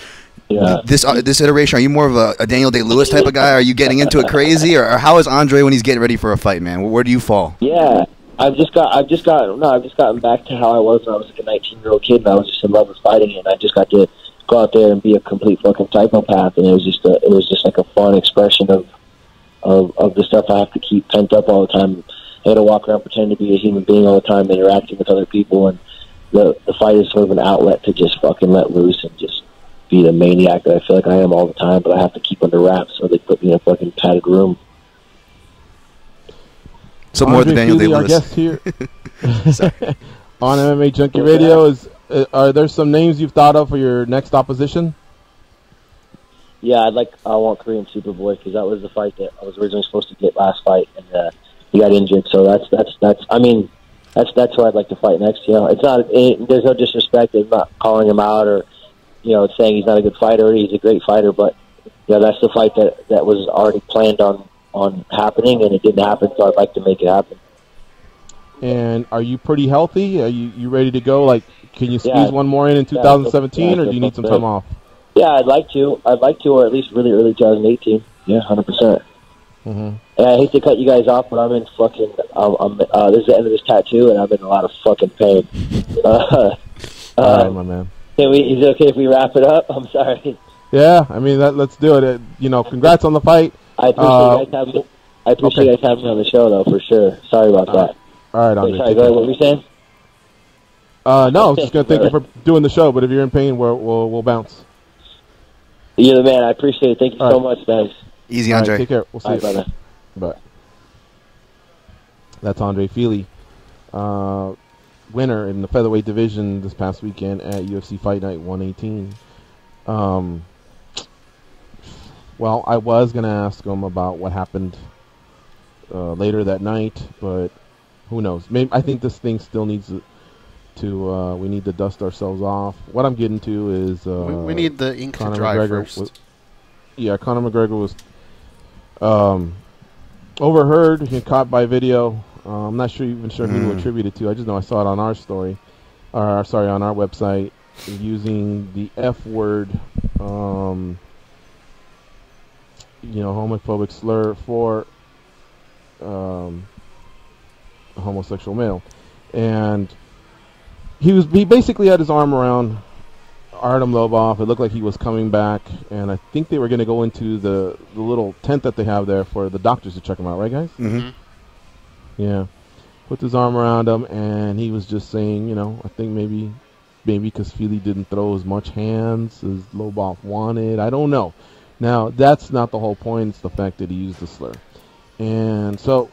this iteration, are you more of a Daniel Day-Lewis type of guy? Are you getting into it crazy, or how is Andre when he's getting ready for a fight, man? Where do you fall? Yeah, I've just gotten back to how I was when I was a 19-year-old kid, and I was just in love with fighting, and I just got to go out there and be a complete fucking psychopath, and it was just a fun expression of the stuff I have to keep pent up all the time. I had to walk around pretending to be a human being all the time, interacting with other people, and the fight is sort of an outlet to just fucking let loose and just be the maniac that I feel like I am all the time, but I have to keep under wraps, so they put me in a fucking padded room. So more than Daniel Day-Lewis. Our guest here on MMA Junkie Radio are there some names you've thought of for your next opposition? Yeah, I want Korean Superboy, because that was the fight that I was originally supposed to get last fight, and he got injured. So that's who I'd like to fight next. There's no disrespect. I'm not calling him out or saying he's not a good fighter. He's a great fighter, but that's the fight that was already planned on happening, and it didn't happen. So I'd like to make it happen. And are you pretty healthy? Are you ready to go? Can you squeeze one more in 2017, or do you need some time off? Yeah, I'd like to, or at least really early 2018. Yeah, 100%. Mm-hmm. And I hate to cut you guys off, but I'm in fucking. This is the end of this tattoo, and I'm in a lot of fucking pain. All right, my man. Is it okay if we wrap it up? I'm sorry. Yeah, I mean, let's do it. Congrats on the fight. I appreciate you guys having me on the show, though, for sure. Sorry about that. All right, Andre. Sorry, go ahead. What were you saying? No, I was just going to thank you for doing the show, but if you're in pain, we'll bounce. You're the man. I appreciate it. Thank you so much, guys. Easy, All Andre. right, take care. We'll see you. Brother. Bye. That's Andre Fili, winner in the featherweight division this past weekend at UFC Fight Night 118. Well, I was going to ask him about what happened later that night, but who knows? Maybe I think this thing still needs to we need to dust ourselves off. What I'm getting to is we need the ink Conor to dry McGregor first. Conor McGregor was overheard, caught by video. I'm not even sure who to attribute it to. I just know I saw it on our story, on our website, using the F word, homophobic slur for a homosexual male, and he basically had his arm around Artem Lobov. It looked like he was coming back, and I think they were going to go into the little tent that they have there for the doctors to check him out, right, guys? Mm-hmm. Yeah. Put his arm around him, and he was just saying, I think maybe because Fili didn't throw as much hands as Lobov wanted. I don't know. Now, that's not the whole point. It's the fact that he used the slur. And so,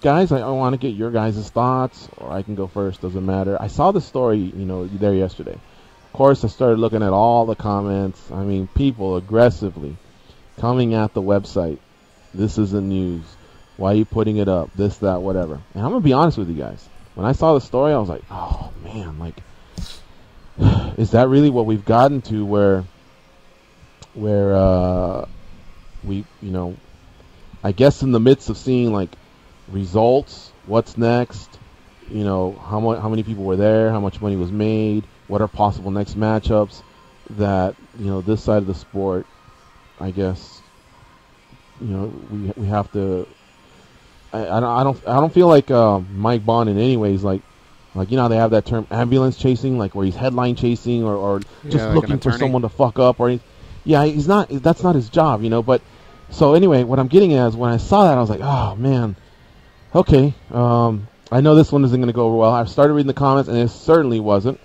guys, I want to get your guys' thoughts, or I can go first. Doesn't matter. I saw the story, there yesterday. Of course, I started looking at all the comments. I mean, people aggressively coming at the website. This isn't news. Why are you putting it up? This, that, whatever. And I'm going to be honest with you guys. When I saw the story, I was like, oh, man, is that really what we've gotten to where we, I guess in the midst of seeing, results, what's next, how many people were there, how much money was made, what are possible next matchups, that, this side of the sport, I guess, we have to. I don't feel like Mike Bond in any ways they have that term ambulance chasing, where he's headline chasing or just looking for someone to fuck up he's not. That's not his job, But so anyway, what I'm getting at is when I saw that, I was like, oh man, okay. I know this one isn't going to go over well. I started reading the comments, and it certainly wasn't.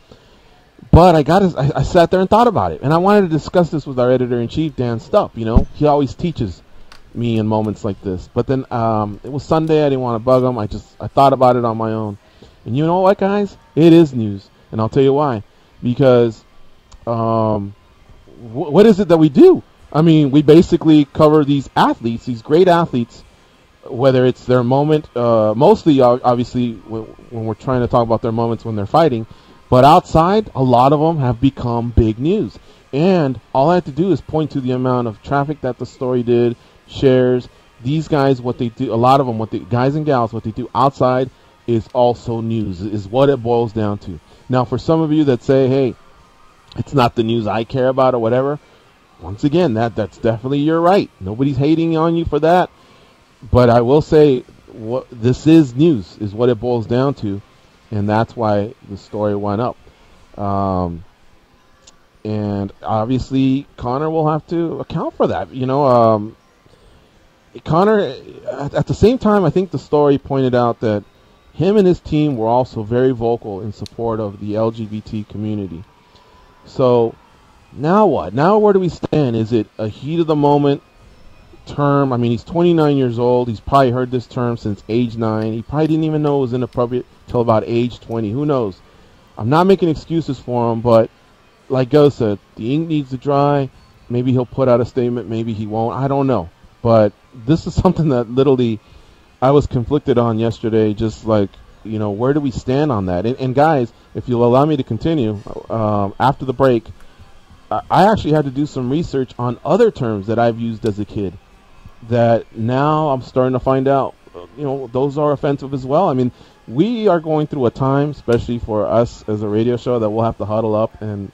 But I sat there and thought about it, and I wanted to discuss this with our editor-in-chief, Dan Stupp. He always teaches me in moments like this. But then it was Sunday. I didn't want to bug him. I thought about it on my own. And you know what, guys? It is news, and I'll tell you why. Because what is it that we do? I mean, we basically cover these athletes, these great athletes, whether it's their moment, mostly, obviously, when we're trying to talk about their moments when they're fighting. But outside, a lot of them have become big news. And all I have to do is point to the amount of traffic that the story did, shares. These guys, what they do, a lot of them, guys and gals, what they do outside is also news, is what it boils down to. Now, for some of you that say, hey, it's not the news I care about or whatever, once again, that's definitely you're right. Nobody's hating on you for that. But I will say, this is news, is what it boils down to. And that's why the story went up. And obviously, Conor will have to account for that. Conor, at the same time, I think the story pointed out that him and his team were also very vocal in support of the LGBT community. So, now what? Now where do we stand? Is it a heat of the moment term? I mean, he's 29 years old. He's probably heard this term since age 9. He probably didn't even know it was inappropriate till about age 20. Who knows? I'm not making excuses for him, but like Go said, the ink needs to dry. Maybe he'll put out a statement. Maybe he won't. I don't know. But this is something that literally I was conflicted on yesterday. Just where do we stand on that? And guys, if you'll allow me to continue, after the break, I actually had to do some research on other terms that I've used as a kid that now I'm starting to find out, those are offensive as well. I mean, we are going through a time, especially for us as a radio show, that we'll have to huddle up and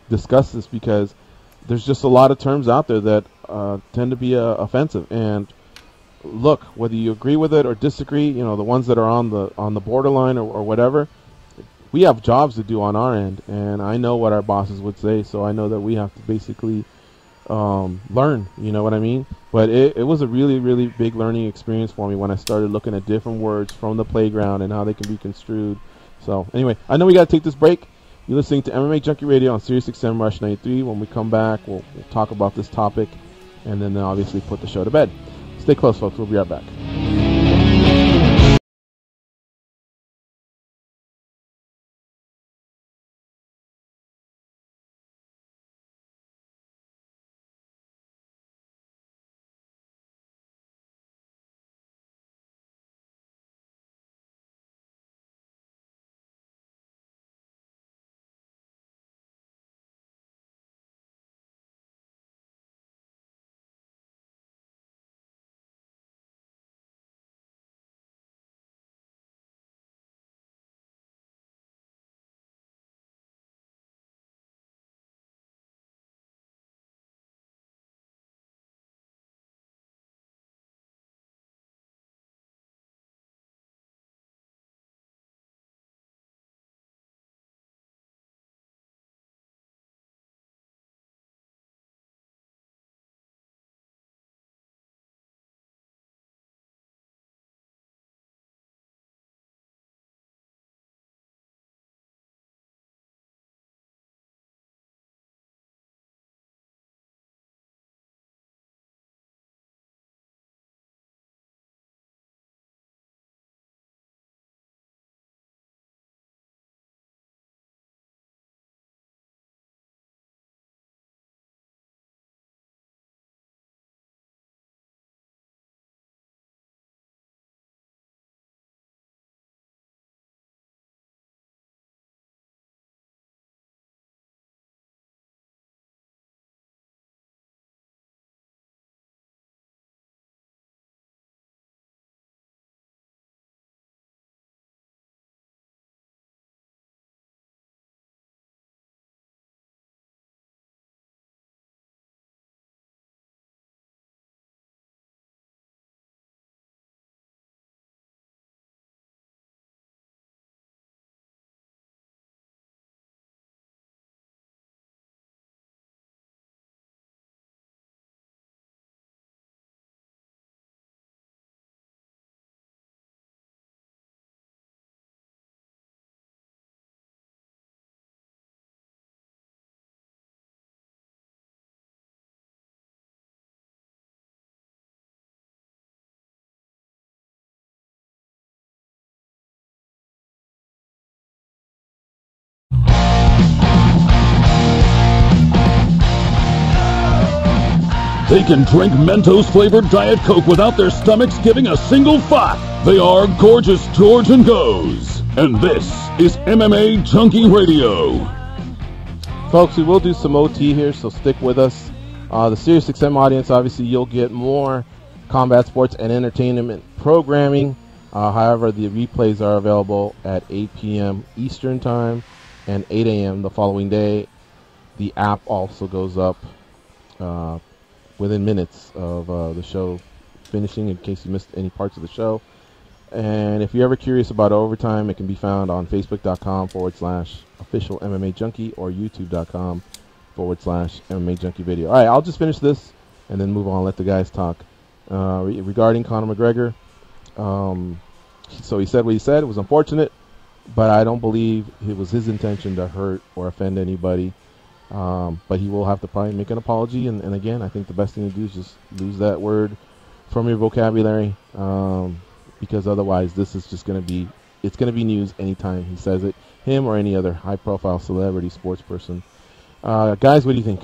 discuss this, because there's just a lot of terms out there that tend to be offensive. And look, whether you agree with it or disagree, the ones that are on the borderline or whatever, we have jobs to do on our end, and I know what our bosses would say, so I know that we have to basically learn, you know what I mean? But it was a really, really big learning experience for me when I started looking at different words from the playground and how they can be construed. So anyway, I know we got to take this break. You're listening to MMA Junkie Radio on Sirius XM Rush 93. When we come back, we'll talk about this topic and then obviously put the show to bed. Stay close, folks. We'll be right back. They can drink Mentos-flavored Diet Coke without their stomachs giving a single fuck. They are Gorgeous George and Goes. And this is MMA Junkie Radio. Folks, we will do some OT here, so stick with us. The SiriusXM audience, obviously, you'll get more combat sports and entertainment programming. However, the replays are available at 8 p.m. Eastern Time and 8 a.m. the following day. The app also goes up within minutes of the show finishing in case you missed any parts of the show. And if you're ever curious about overtime, it can be found on facebook.com/official MMA Junkie or youtube.com/MMA Junkie video. All right, I'll just finish this and then move on, let the guys talk. Regarding Conor McGregor, so he said what he said. It was unfortunate, but I don't believe it was his intention to hurt or offend anybody. But he will have to probably make an apology. And again, I think the best thing to do is just lose that word from your vocabulary, because otherwise this is just going to be, it's going to be news anytime he says it, him or any other high-profile celebrity sports person. Guys, what do you think?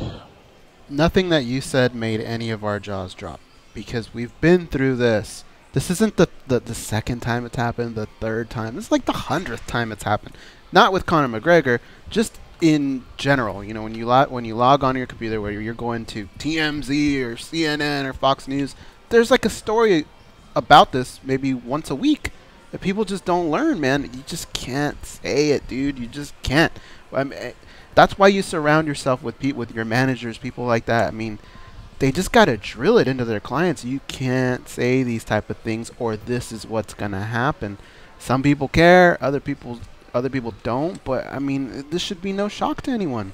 Nothing that you said made any of our jaws drop, because we've been through this. This isn't the second time it's happened, the third time. This is like the 100th time it's happened. Not with Conor McGregor, just in general. You know, when you log on your computer, where you're going to TMZ or CNN or Fox News, there's like a story about this maybe once a week. That people just don't learn, man. You just can't say it, dude. You just can't. I mean, that's why you surround yourself with your managers, people like that. I mean, they just gotta drill it into their clients. You can't say these type of things, or this is what's gonna happen. Some people care, other people don't. But I mean, this should be no shock to anyone.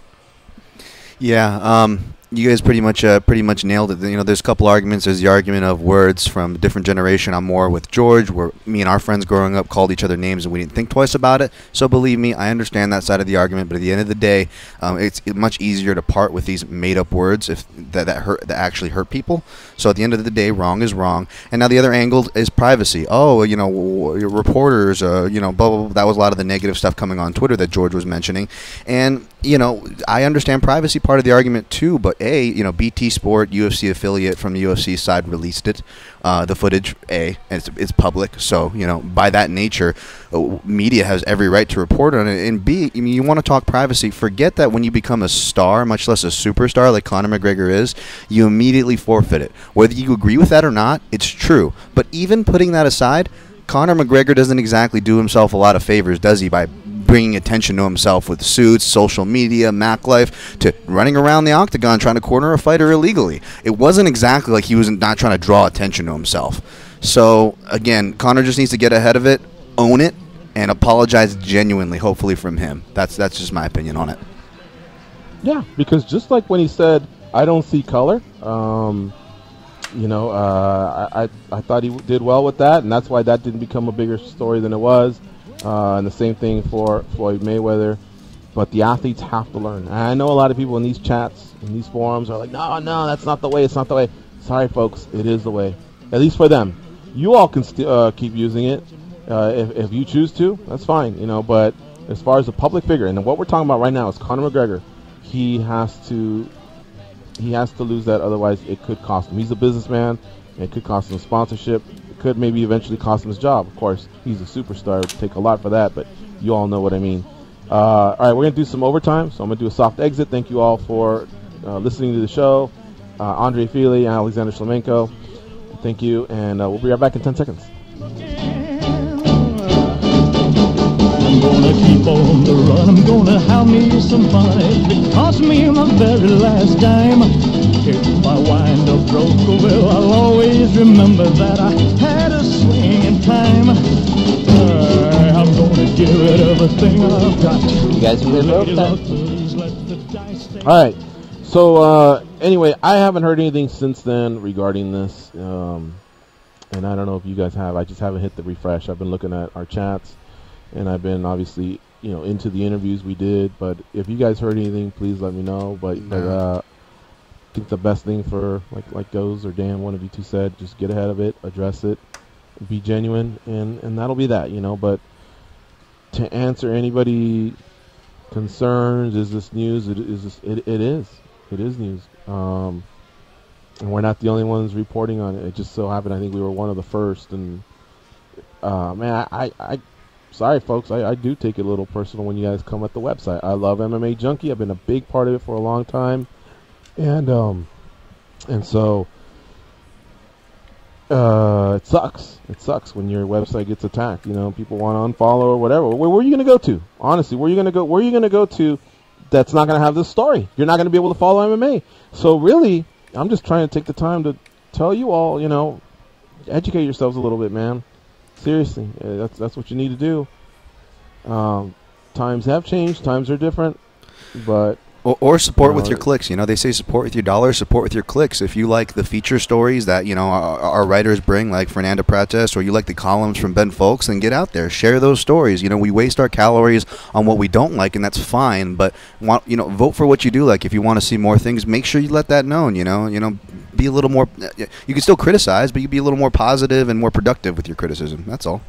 Yeah, You guys pretty much nailed it. You know, there's a couple arguments. There's the argument of words from a different generation. I'm more with George, where me and our friends growing up called each other names and we didn't think twice about it. So believe me, I understand that side of the argument. But at the end of the day, it's much easier to part with these made-up words if that actually hurt people. So at the end of the day, wrong is wrong. And now the other angle is privacy. Oh, you know, reporters, you know, blah, blah, blah. That was a lot of the negative stuff coming on Twitter that George was mentioning. And you know, I understand privacy part of the argument too, but you know, BT Sport, UFC affiliate from the UFC side released it, the footage. And it's public, so you know, by that nature, media has every right to report on it. And B, I mean, you want to talk privacy? Forget that when you become a star, much less a superstar like Conor McGregor is, you immediately forfeit it. Whether you agree with that or not, it's true. But even putting that aside, Conor McGregor doesn't exactly do himself a lot of favors, does he, by bringing attention to himself with suits, social media, Mac life, to running around the octagon trying to corner a fighter illegally. It wasn't exactly like he was not trying to draw attention to himself. So, again, Conor just needs to get ahead of it, own it, and apologize genuinely, hopefully, from him. That's just my opinion on it. Yeah, because just like when he said, I don't see color, you know, I thought he did well with that, and that's why that didn't become a bigger story than it was. And the same thing for Floyd Mayweather. But the athletes have to learn. And I know a lot of people in these chats, in these forums, are like, no, that's not the way. It's not the way. Sorry, folks. It is the way. At least for them. You all can keep using it if you choose to. That's fine, you know. But as far as a public figure, and what we're talking about right now is Conor McGregor. He has to lose that. Otherwise, it could cost him. He's a businessman. It could cost him sponsorship. Could maybe eventually cost him his job. Of course, he's a superstar. It would take a lot for that, but you all know what I mean. All right, we're going to do some overtime, so I'm going to do a soft exit. Thank you all for listening to the show. Andre Fili and Alexander Shlemenko, thank you, and we'll be right back in 10 seconds. I'm gonna keep on the run. I'm gonna have me some fun. It cost me my very last dime. If I wind up broke, well, I'll always remember that I had a swing in time. I'm gonna give it everything I've got. You guys will love that. All right. So anyway, I haven't heard anything since then regarding this, and I don't know if you guys have. I just haven't hit the refresh. I've been looking at our chats, and I've been obviously, you know, into the interviews we did. But if you guys heard anything, please let me know. But I think the best thing for like Goes or Dan, one of you two said, just get ahead of it, address it, be genuine, and that'll be that, you know. But to answer anybody concerns, is this news? It is news. And we're not the only ones reporting on it. It just so happened I think we were one of the first. And man, I sorry folks, I do take it a little personal when you guys come at the website. I love MMAjunkie. I've been a big part of it for a long time. And so it sucks. It sucks when your website gets attacked. You know, people want to unfollow or whatever. Where are you going to go to? Honestly, where are you going to go? Where are you going to go to? That's not going to have this story. You're not going to be able to follow MMA. So really, I'm just trying to take the time to tell you all, you know, educate yourselves a little bit, man. Seriously, that's what you need to do. Times have changed. Times are different, but. Or support with your clicks. You know, they say support with your dollars, support with your clicks. If you like the feature stories that, you know, our writers bring, like Fernanda Prates, or you like the columns from Ben Folks, then get out there. Share those stories. You know, we waste our calories on what we don't like, and that's fine. But, you know, vote for what you do like. If you want to see more things, make sure you let that known, you know. Be a little more. You can still criticize, but you be a little more positive and more productive with your criticism. That's all.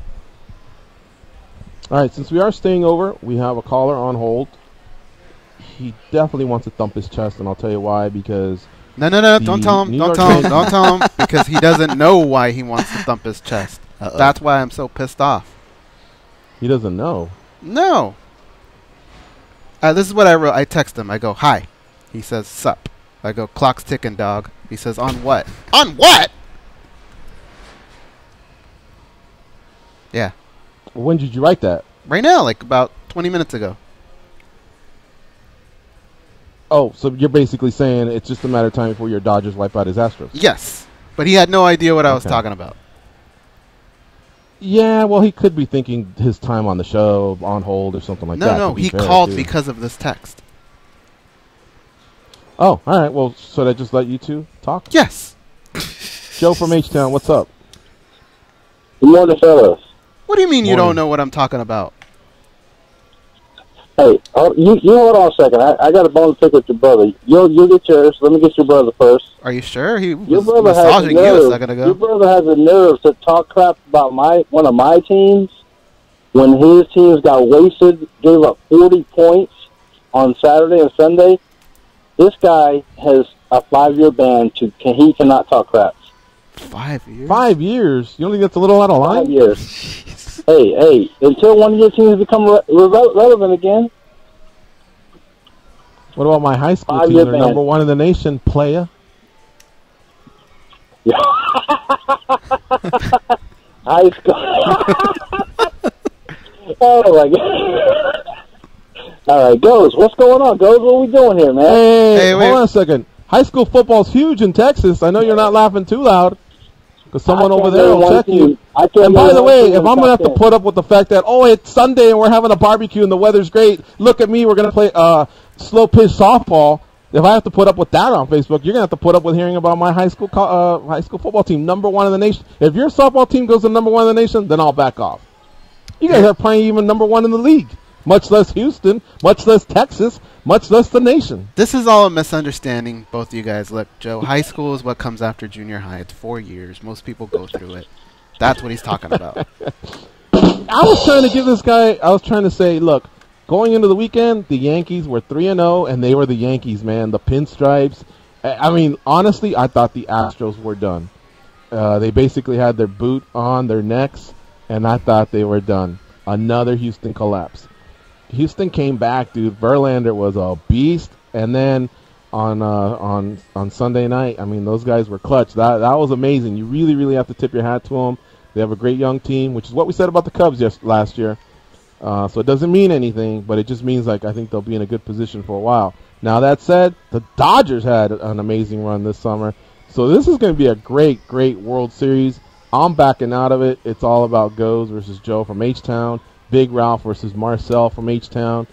All right, since we are staying over, we have a caller on hold. He definitely wants to thump his chest, and I'll tell you why. Because no, don't tell him, don't tell him, because he doesn't know why he wants to thump his chest. That's why I'm so pissed off. He doesn't know. No. This is what I wrote. I text him. I go, hi. He says, sup. I go, clock's ticking, dog. He says, on what? On what? Yeah. When did you write that? Right now, like about 20 minutes ago. Oh, so you're basically saying it's just a matter of time before your Dodgers wipe out his Astros? Yes. But he had no idea what I was talking about. Yeah, well, he could be thinking his time on the show, on hold, or something like that. No, he called because of this text. Oh, all right. Well, should I just let you two talk? Yes. Joe from H-Town, what's up? Good morning, fellas. What do you mean you Morning. don't know what I'm talking about? Hey, you hold on a second. I got a bone to pick with your brother. You'll get yours. Let me get your brother first. Are you sure? He Your was brother has a massaging you a nerve. second ago. Your brother has a nerve to talk crap about one of my teams when his teams got wasted, gave up 40 points on Saturday and Sunday. This guy has a 5-year ban. He cannot talk crap. 5 years? 5 years? You don't think that's a little out of line? 5 years. Hey, until one of your teams become relevant again. What about my high school 5-year team? They're ban. #1 in the nation, playa. High school. Oh, my God. All right, Goes. What's going on, Goes? What are we doing here, man? Hey, hold on a second. High school football's huge in Texas. I know you're not laughing too loud, because someone over there will check you. And by the way, if I'm going to have to put up with the fact that, it's Sunday and we're having a barbecue and the weather's great, look at me, we're going to play slow pitch softball. If I have to put up with that on Facebook, you're going to have to put up with hearing about my high school football team, #1 in the nation. If your softball team goes to #1 in the nation, then I'll back off. You guys are playing even #1 in the league, much less Houston, much less Texas, much less the nation. This is all a misunderstanding, both of you guys. Look, Joe, high school is what comes after junior high. It's 4 years. Most people go through it. That's what he's talking about. I was trying to give this guy, I was trying to say, look, going into the weekend, the Yankees were 3-0, and they were the Yankees, man. The pinstripes. I mean, honestly, I thought the Astros were done. They basically had their boot on their necks, and I thought they were done. Another Houston collapse. Houston came back, dude. Verlander was a beast, and then on Sunday night, I mean, those guys were clutch. That was amazing. You really, really have to tip your hat to them. They have a great young team, which is what we said about the Cubs last year. So it doesn't mean anything, but it just means, I think they'll be in a good position for a while. Now, that said, the Dodgers had an amazing run this summer. So this is going to be a great, great World Series. I'm backing out of it. It's all about Goes versus Joe from H-Town. Big Ralph versus Marcel from H-Town.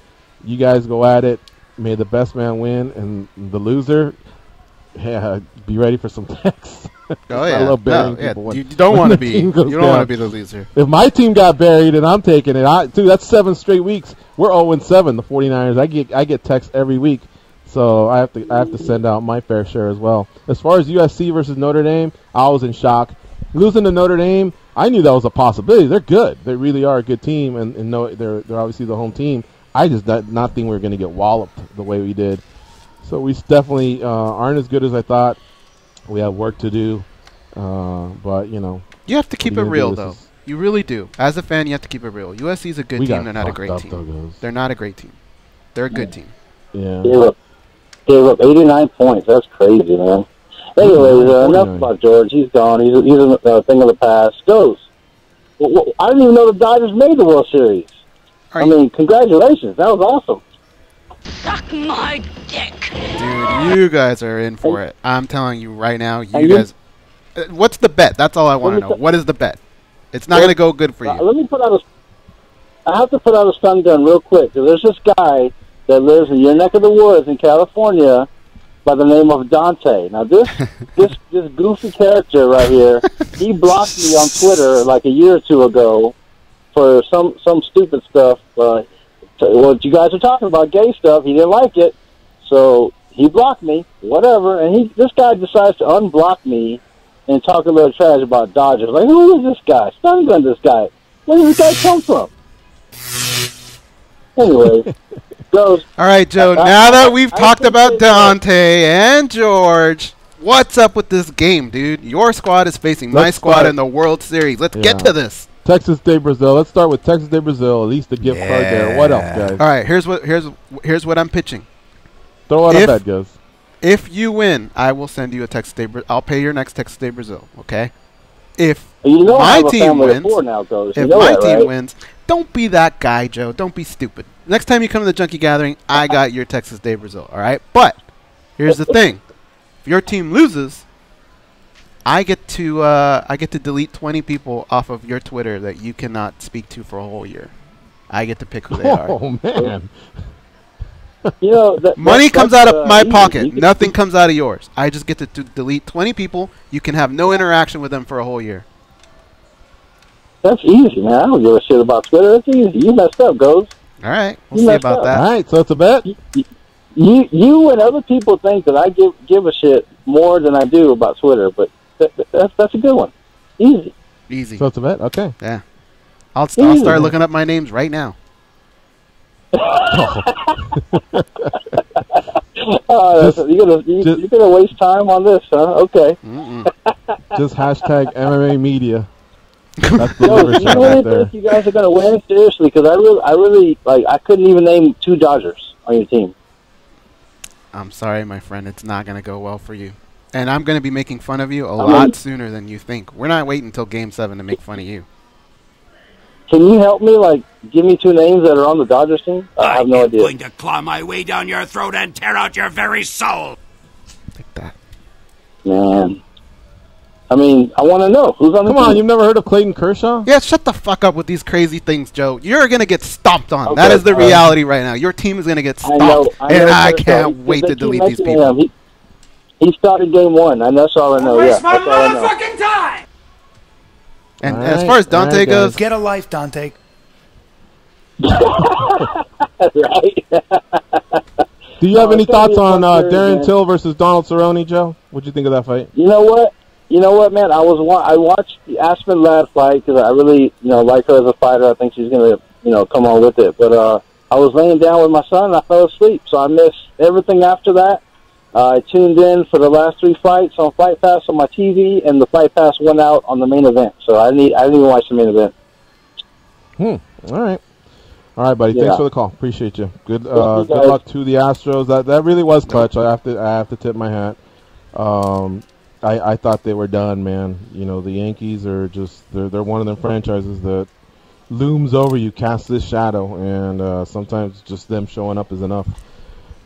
You guys go at it. May the best man win, and the loser, be ready for some texts. Oh yeah, I love burying people. You don't want to be. You don't want to be the loser. If my team got buried and I'm taking it, dude, that's 7 straight weeks. We're 0-7. The 49ers. I get texts every week, so I have to send out my fair share as well. As far as USC versus Notre Dame, I was in shock. Losing to Notre Dame, I knew that was a possibility. They're good. They really are a good team, and they're obviously the home team. I just did not think we were going to get walloped the way we did. So we definitely aren't as good as I thought. We have work to do, but you have to keep it real, though. You really do. As a fan, you have to keep it real. USC is a good team. They're not a great team. They're not a great team. They're a good team. Yeah. Gave up 89 points. That's crazy, man. Anyways, enough about George. He's gone. He's a thing of the past. Goes. I didn't even know the Dodgers made the World Series. I mean, congratulations. That was awesome. Suck my dick. Dude, you guys are in for it. I'm telling you right now, you guys. What's the bet? That's all I want to know. What is the bet? It's not going to go good for you. Let me I have to put out a stun gun real quick. There's this guy that lives in your neck of the woods in California by the name of Dante. Now, this goofy character right here, he blocked me on Twitter like a year or two ago for some stupid stuff. What you guys are talking about, gay stuff, he didn't like it, so he blocked me, whatever, and this guy decides to unblock me and talk a little trash about Dodgers. Like, who is this guy? Stun gun this guy. Where did this guy come from? Anyway, goes. All right, Joe, now that we've talked about Dante and George, what's up with this game, dude? Your squad is facing my squad in the World Series. Let's get to this. Texas de Brazil. Let's start with Texas de Brazil. At least the gift card there. What else, guys? All right, here's what I'm pitching. Throw out a bet, guys. If you win, I will send you a Texas de Brazil. I'll pay your next Texas de Brazil. Okay. If my team wins, don't be that guy, Joe. Don't be stupid. Next time you come to the Junkie Gathering, I got your Texas de Brazil. All right. But here's the thing: if your team loses, I get to delete 20 people off of your Twitter that you cannot speak to for a whole year. I get to pick who they are. Oh man! You know, Money comes out of my easy. pocket. Nothing comes out of yours. I just get to delete 20 people. You can have no interaction with them for a whole year. That's easy, man. I don't give a shit about Twitter. That's easy. You messed up, Goes. All right, we'll see about that. All right, so it's a bet. You and other people think that I give a shit more than I do about Twitter, but that's a good one. Easy. So it's a bet. Okay. Yeah. I'll start looking up my names right now. You're gonna waste time on this, huh? Okay. Just hashtag MMA media. That's the Yo, you really think you guys are gonna win? Seriously, because I really like. I couldn't even name 2 Dodgers on your team. I'm sorry, my friend. It's not gonna go well for you, and I'm gonna be making fun of you a lot sooner than you think. We're not waiting until Game 7 to make fun of you. Can you help me? Like, give me 2 names that are on the Dodgers team. I have no idea. I'm going to claw my way down your throat and tear out your very soul. Like that. Man. I mean, I want to know who's on the team. Come on, you've never heard of Clayton Kershaw? Yeah, shut the fuck up with these crazy things, Joe. You're going to get stomped on. That is the reality right now. Your team is going to get stomped, and I can't wait to delete these people. He started Game 1, and that's all I know. Waste my that's all I know. motherfucking time! And as far as Dante goes... Get a life, Dante. Right? Do you have any thoughts on Darren Till versus Donald Cerrone, Joe? What'd you think of that fight? You know what, man? I watched the Aspen Ladd fight because I really, like her as a fighter. I think she's gonna, come on with it. But I was laying down with my son and I fell asleep, so I missed everything after that. I tuned in for the last 3 fights on Fight Pass on my TV, and the Fight Pass went out on the main event. So I didn't even watch the main event. All right, buddy. Thanks for the call. Appreciate you. Good luck to the Astros. That really was clutch. I have to tip my hat. I thought they were done, man. The Yankees are just they're one of them franchises that looms over you, casts this shadow, and sometimes just them showing up is enough.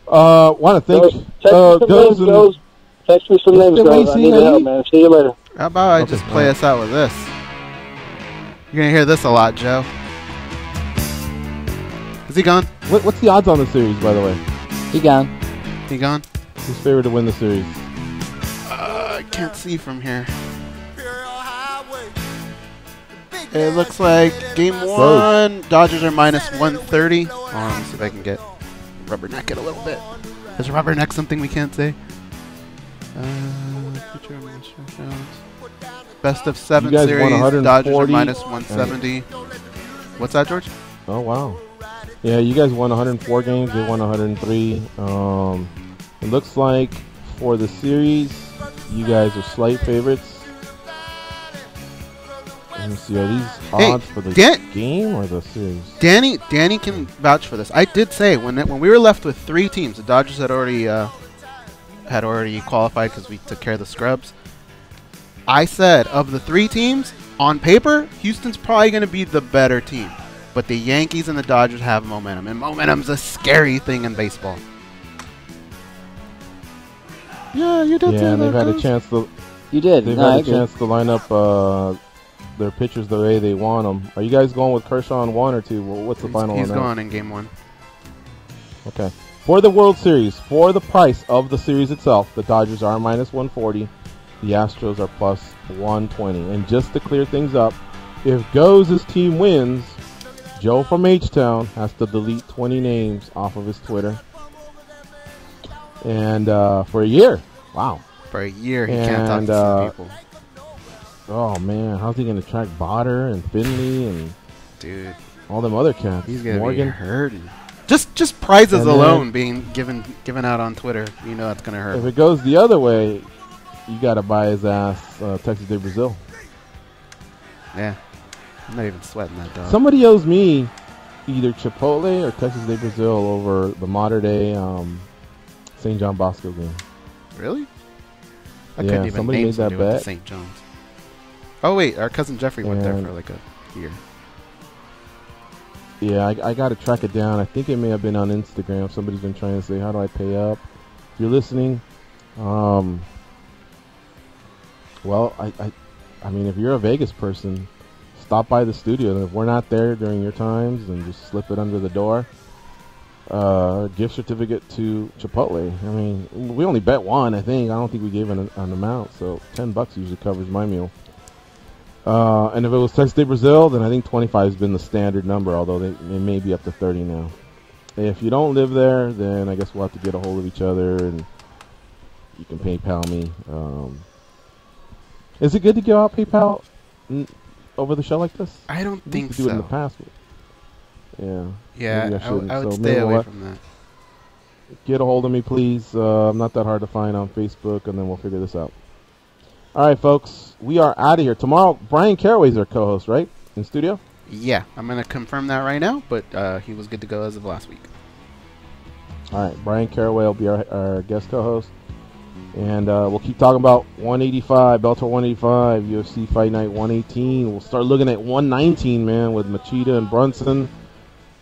Want to thank Goes. Text me some names, guys. I need help, man. See you later. How about I just play us out with this? You're going to hear this a lot, Joe. Is he gone? What's the odds on the series, by the way? He gone. He gone? Who's favored to win the series? I can't see from here. It looks like Game 1, Dodgers are minus 130. Let me see if I can get rubberneck it a little bit. Is rubberneck something we can't say? Best of 7 series, Dodgers are minus 170. What's that, George? Oh, wow. Yeah, you guys won 104 games. They won 103. It looks like for the series, you guys are slight favorites. Let me see. Are these odds for the game or the series? Danny can vouch for this. I did say when we were left with 3 teams, the Dodgers had already qualified because we took care of the scrubs. I said of the 3 teams on paper, Houston's probably going to be the better team, but the Yankees and the Dodgers have momentum, and momentum's a scary thing in baseball. Yeah, you did. Yeah, and they've had a chance to. You did. They've had a chance to line up their pitchers the way they want them. Are you guys going with Kershaw on 1 or 2? What's the final? He's on that? going in Game 1. Okay. For the World Series, for the price of the series itself, the Dodgers are minus 140. The Astros are plus 120. And just to clear things up, if Goes' team wins, Joe from H-Town has to delete 20 names off of his Twitter. And for a year. Wow. For a year, he can't talk to some people. Oh, man. How's he going to track Botter and Finley and all them other cats? He's going to be hurting. Just prizes alone being given out on Twitter, that's going to hurt. If it goes the other way, you got to buy his ass Texas de Brazil. Yeah. I'm not even sweating that, dog. Somebody owes me either Chipotle or Texas de Brazil over the modern day St. John Bosco game. Really? I couldn't even name made that bet. St. John's. Oh, wait. Our cousin Jeffrey went there for like a year. Yeah, I got to track it down. I think it may have been on Instagram. Somebody's been trying to say, how do I pay up? If you're listening, well, I mean, if you're a Vegas person, stop by the studio. And if we're not there during your times, then just slip it under the door. gift certificate to Chipotle. I mean, we only bet one, I think. I don't think we gave an amount, so $10 usually covers my meal. And if it was Texas de Brazil, then I think 25 has been the standard number, although it may be up to 30 now. If you don't live there, then I guess we'll have to get a hold of each other, and you can PayPal me. Is it good to give out PayPal over the show like this? I don't think so. Do it in the past. Yeah. Yeah, I would stay away from that. Get a hold of me, please. I'm not that hard to find on Facebook, and then we'll figure this out. All right, folks. We are out of here. Tomorrow, Brian Caraway's our co-host, right? In studio? Yeah, I'm going to confirm that right now, but he was good to go as of last week. All right, Brian Caraway will be our guest co-host. And we'll keep talking about 185, Bellator 185, UFC Fight Night 118. We'll start looking at 119, man, with Machida and Brunson,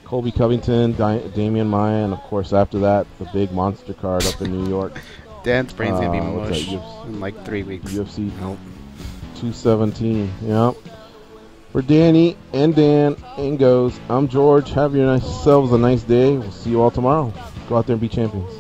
Colby Covington, Damian Maia, and, of course, after that, the big monster card up in New York. Dan's brain's going to be mush in like 3 weeks. UFC 217, yeah. For Danny and Dan and Goes, I'm George. Have yourselves a nice day. We'll see you all tomorrow. Go out there and be champions.